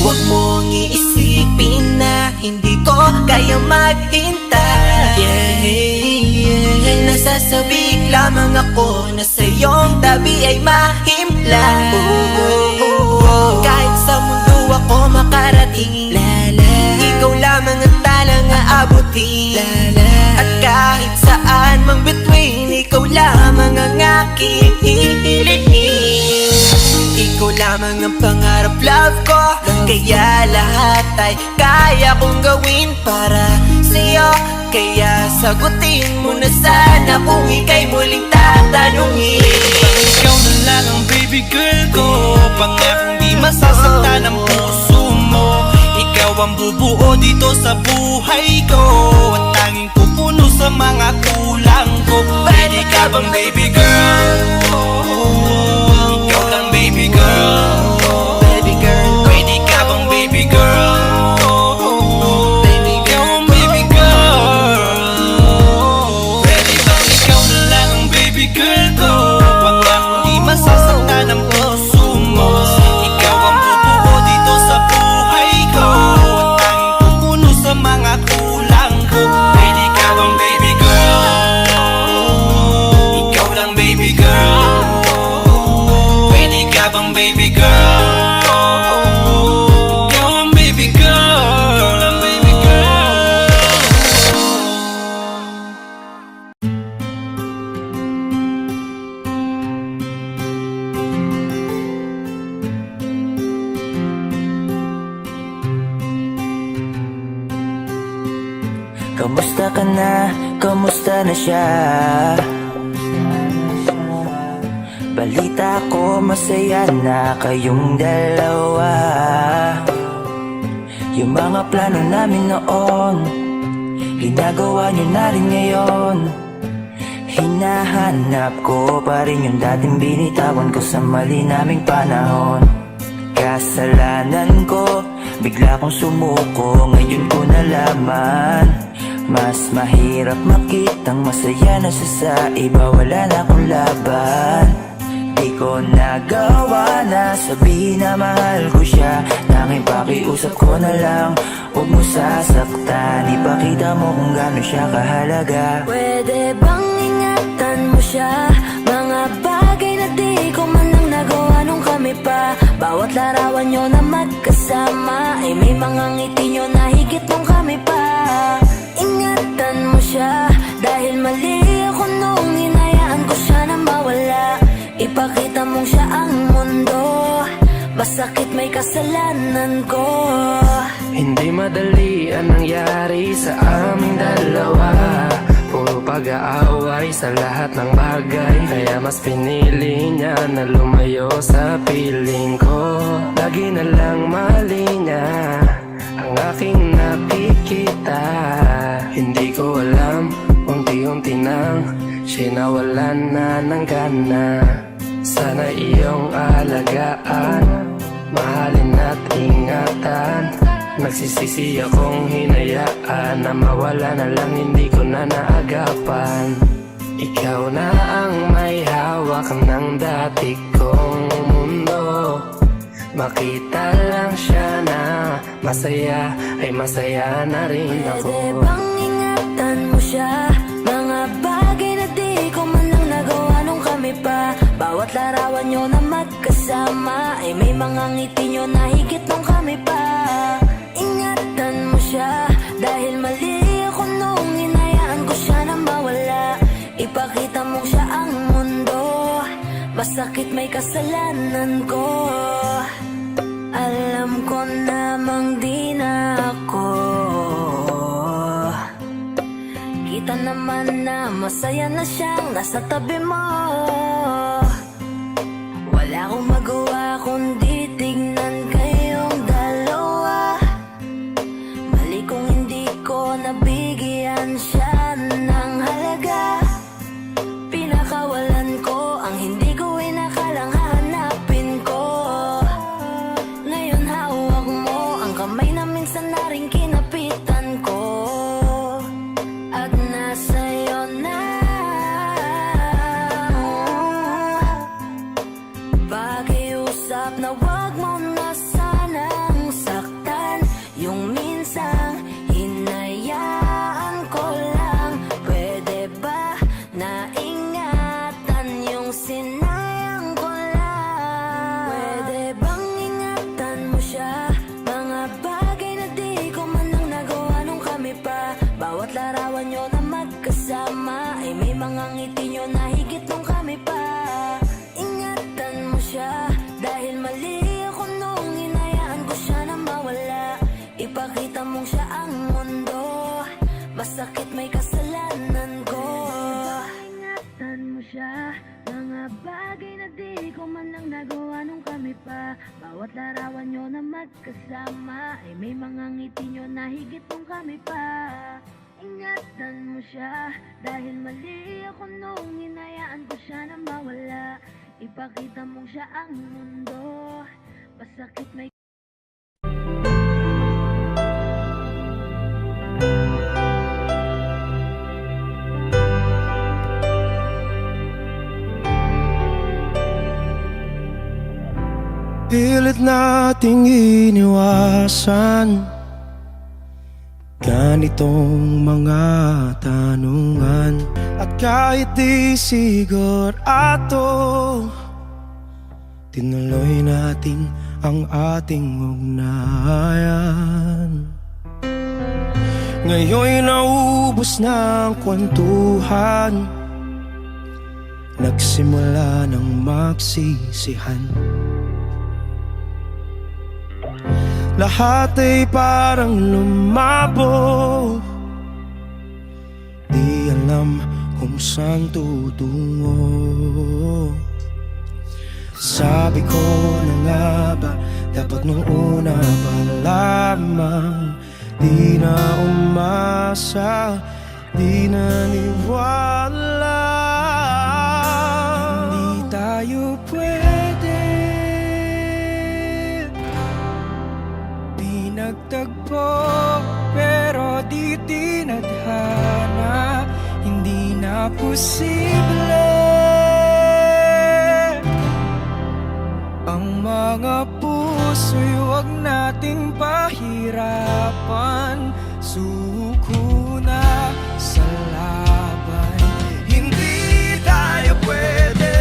Huwag mong iisipin na hindi ko kaya maghintay. Nasasabik lamang ako na sa iyong tabi ay mahimpla. Kahit sa mundo ako makarating, ikaw lamang ang talang aabutin. At kahit saan mang between, ikaw lamang ang aking hihilihin. Ikaw lamang ang pangarap, love ko. Kaya lahat ay kaya kong gawin para sa'yo. Kaya sagutin mo na sana kung ika'y muling tatanungin. Ikaw na lang ang baby girl ko. Pangakong di masasaktan ang puso mo. Ikaw ang bubuo dito sa buhay ko, at tanging pupuno sa mga kulang ko. Ready ka bang baby girl? Ikaw lang baby girl. Baby girl, Ready ka bang baby girl? baby Ikaw girl, ang baby girl. Ready bang ikaw na lang ang baby girl ko? Pangakong di masasaktan ang puso mo. Ikaw ang bubuo dito sa buhay ko, at tanging pupuno sa mga kulang ko. Ready ka bang baby girl? Ikaw lang baby girl. Ready ka bang baby girl? Ikaw ang baby girl. Ikaw lang baby girl. Kamusta ka na? Kamusta na siya? Balita ko masaya na kayong dalawa. Yung mga plano namin noon, ginagawa niyo na rin ngayon. Hinahanap ko pa rin yung dating binitawan ko sa mali naming panahon. Kasalanan ko, bigla kong sumuko, ngayon ko nalaman. Mas mahirap makitang masaya na siya sa iba, wala na akong laban. Di ko nagawa na sabihin na mahal ko siya. Tanging pakiusap ko na lang, huwag mo sasaktan. Ipakita mo kung gaano siya kahalaga. Pwede bang ingatan mo siya? Mga bagay na di ko man lang nagawa nung kami pa. Bawat larawan nyo na magkasama ay may mga ngiti nyo na higit nung kami pa. Ingatan mo siya, dahil mali ako nung hinayaan ko siya na mawala. Ipakita mong siya ang mundo, masakit may kasalanan ko. Hindi madali ang nangyari sa aming dalawa. Puro pag-aaway sa lahat ng bagay, kaya mas pinili niya na lumayo sa piling ko. Lagi na lang mali niya ang aking nakikita. Hindi ko alam, unti-unti nang siya nawalan na ng gana. Sana iyong alagaan, mahalin at ingatan. Nagsisisi akong hinayaan na mawala na lang, hindi ko na naagapan. Ikaw na ang may hawak ng dati kong mundo. Makita lang siya na masaya, ay masaya na rin ako. Pwede bang ingatan mo siya? Mga bagay na di ko man lang nagawa nung kami pa. Bawat larawan nyo na magkasama ay may mga ngiti nyo na higit nung kami pa. Ingatan mo siya, dahil mali ako nung hinayaan ko siya na mawala. Ipakita mo siya ang mundo, masakit may kasalanan ko. Alam ko namang di na ako. Kita naman na masaya na siyang nasa tabi mo. Wala akong magawa kundi tignan kayong dalawa. Mali kung hindi ko nabi minsan na rin kinapitan ko at nasa'yo na. Pakiusap na wag mo na sanang saktan, yung minsang hinayaan ko lang. Pwede ba na ingatan yung sinayang ko lang? Pwede bang ingatan mo siya? Mga bagay na di ko man lang nagawa nung kami pa. Bawat larawan nyo na magkasama ay may mga ngiti nyo na higit nung kami pa. Ingatan mo siya dahil mali ako nung hinayaan ko siya na mawala. Ipakita mong siya ang mundo, masakit may kasalanan ko. Ingatan mo siya, mga bagay na di ko man lang nagawa nung kami pa. Bawat larawan nyo na magkasama ay may mga ngiti nyo na higit nung kami pa. Ingatan mo siya dahil mali ako nung hinayaan ko siya na mawala. Ipakita mong siya ang mundo, masakit may Pilit nating iniwasan ganitong mga tanungan. At kahit di sigurado, tinuloy natin ang ating ugnayan. Ngayon'y naubos na ang kwentuhan, nagsimula ng magsisihan. Lahat ay parang lumabo, di alam kung saan tutungo. Sabi ko na nga ba, dapat nung una pa lamang di na umasa, di naniwala. Hindi tayo pwede pinagtagpo, pero di tinadhana. Hindi na posible ang mga puso'y huwag nating pahirapan. Suko na sa laban, hindi tayo pwede.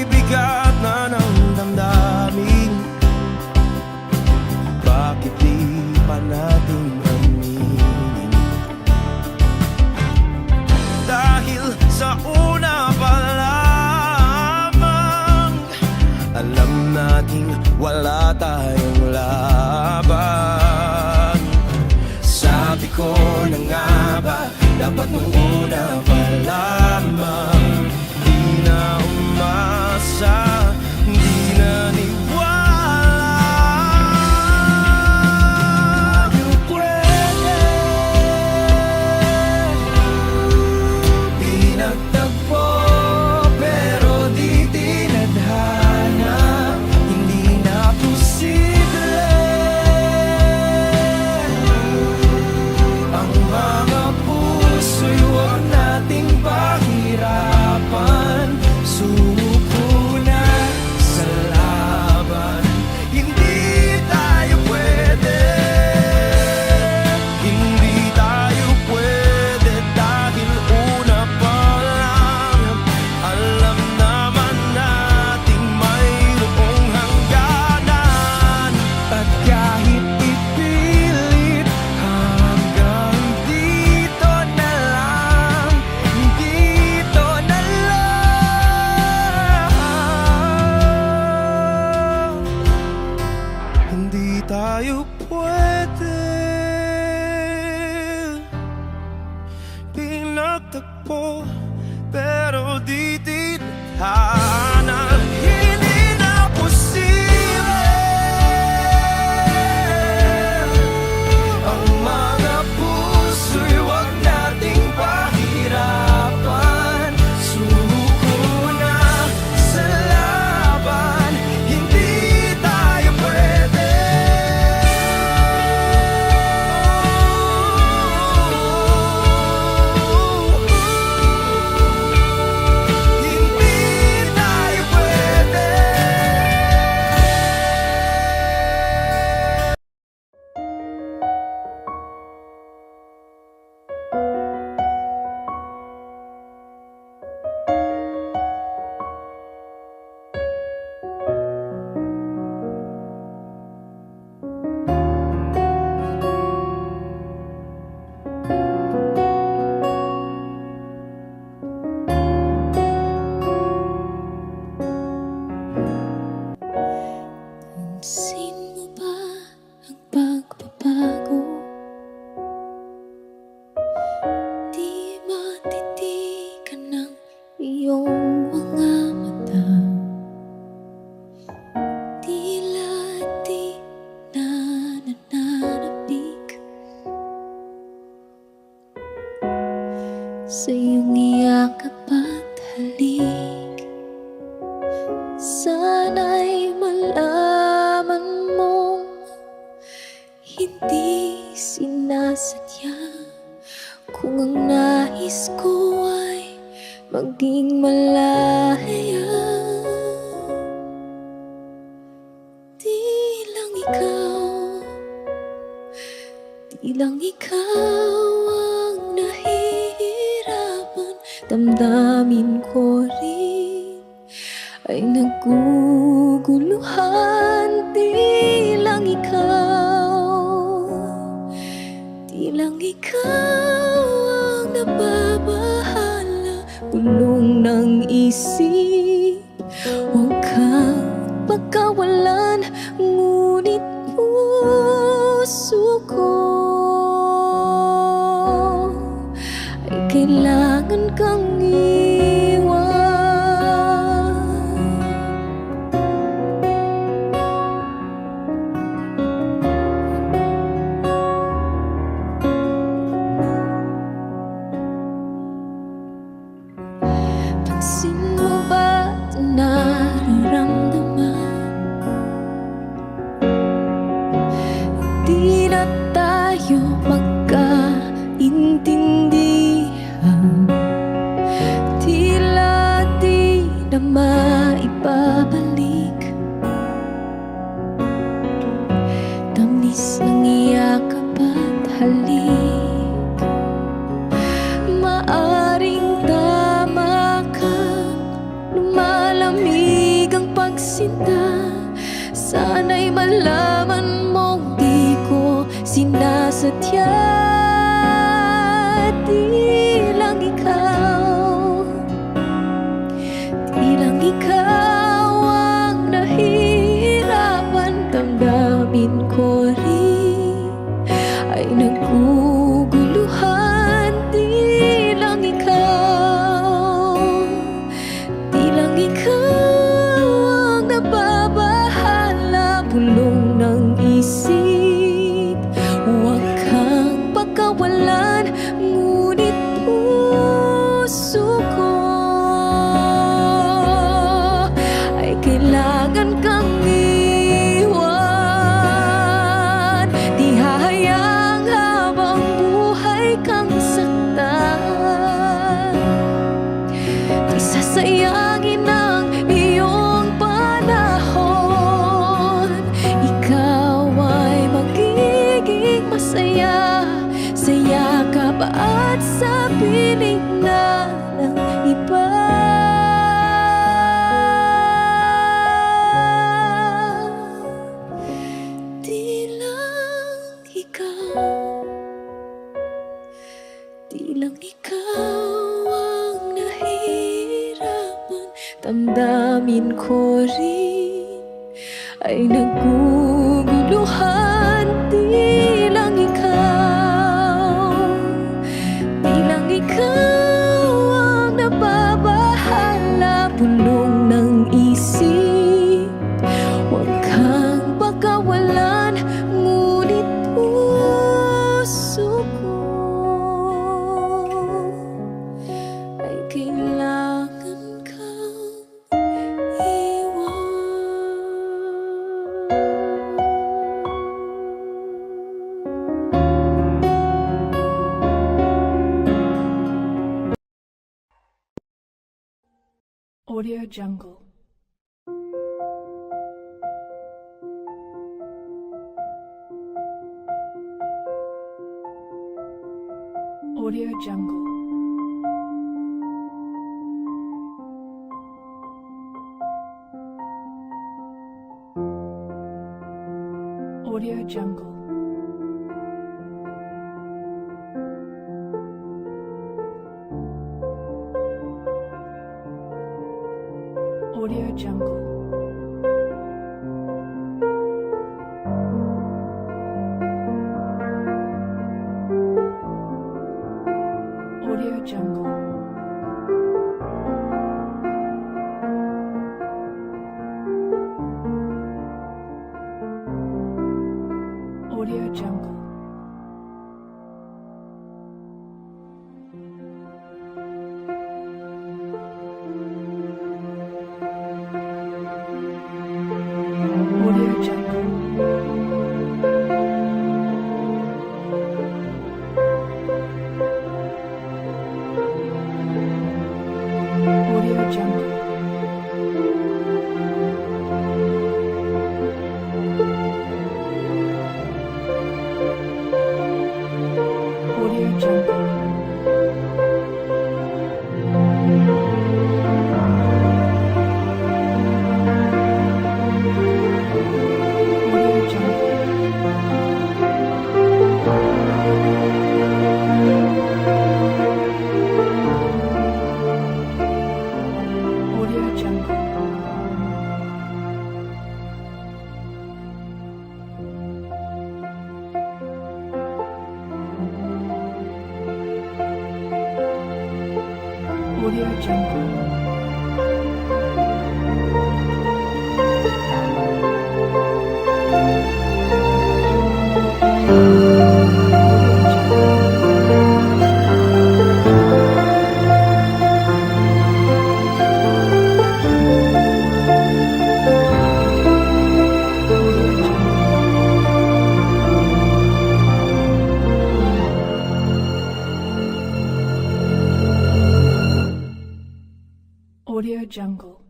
Bigat na ng damdamin, bakit di pa natin aminin? Dahil sa una pa lamang, alam nating wala tayong laban. Sabi ko na nga ba, dapat nung una pa lamang di na umasa, di naniwala. You pwede pinagtagpo, pero di tinadhana. Hindi na posible ang mga puso'y huwag nating pero di tinahanan. Hindi na posible ang mga puso'y wag nating pahirapan. Suko na sa laban, hindi tayo pwede. Hindi tayo pwede. Pansin mo ba ang pagbabago? Di matitigan ng iyong mga mata. Tila di na nananabik sa iyong iyakap at halik. Sana'y malaman mong hindi sinasadya. Kung ang nais ko ay maging malaya, di lang ikaw ang nahihirapan. Damdamin ko rin ay naguguluhan. Di lang ikaw ang nababahala. Bulong ng isip, huwag kang pagkawalan. Ngunit puso ko ay kailangan kang iwan. Pansin mo ba ito nararamdaman? Di na tayo magkaintindihan. Tila di na maibabalik. Tamis ng iyakap at halik. Maaring tama ka, lumalamig ang pagsinta. Sana'y malaman mong di ko sinasadya. Di lang ikaw ang nahihirapan. Damdamin ko rin ay naguguluhan. Di lang ikaw ang nababahala. Bulong ng isip, huwag kang pagkawalan. Ngunit puso ko ay kailangan kang iwan. Di hahayang habang buhay kang saktan. Di sasayangin ang iyong panahon. Ikaw ay magiging masaya sa yakap at sa piling na ng iba. Di lang ikaw ang nahihirapan. Damdamin ko rin ay naguguluhan. Di lang ikaw ang nababahala. kailangan kang iwan. Audio Jungle. Audio Jungle. Audio Jungle. Audio Jungle. Audio Jungle. Audio Jungle. Audio Jungle. Audio Jungle. Audio Jungle. Audio Jungle. Audio Jungle. Audio Jungle. Audio Jungle.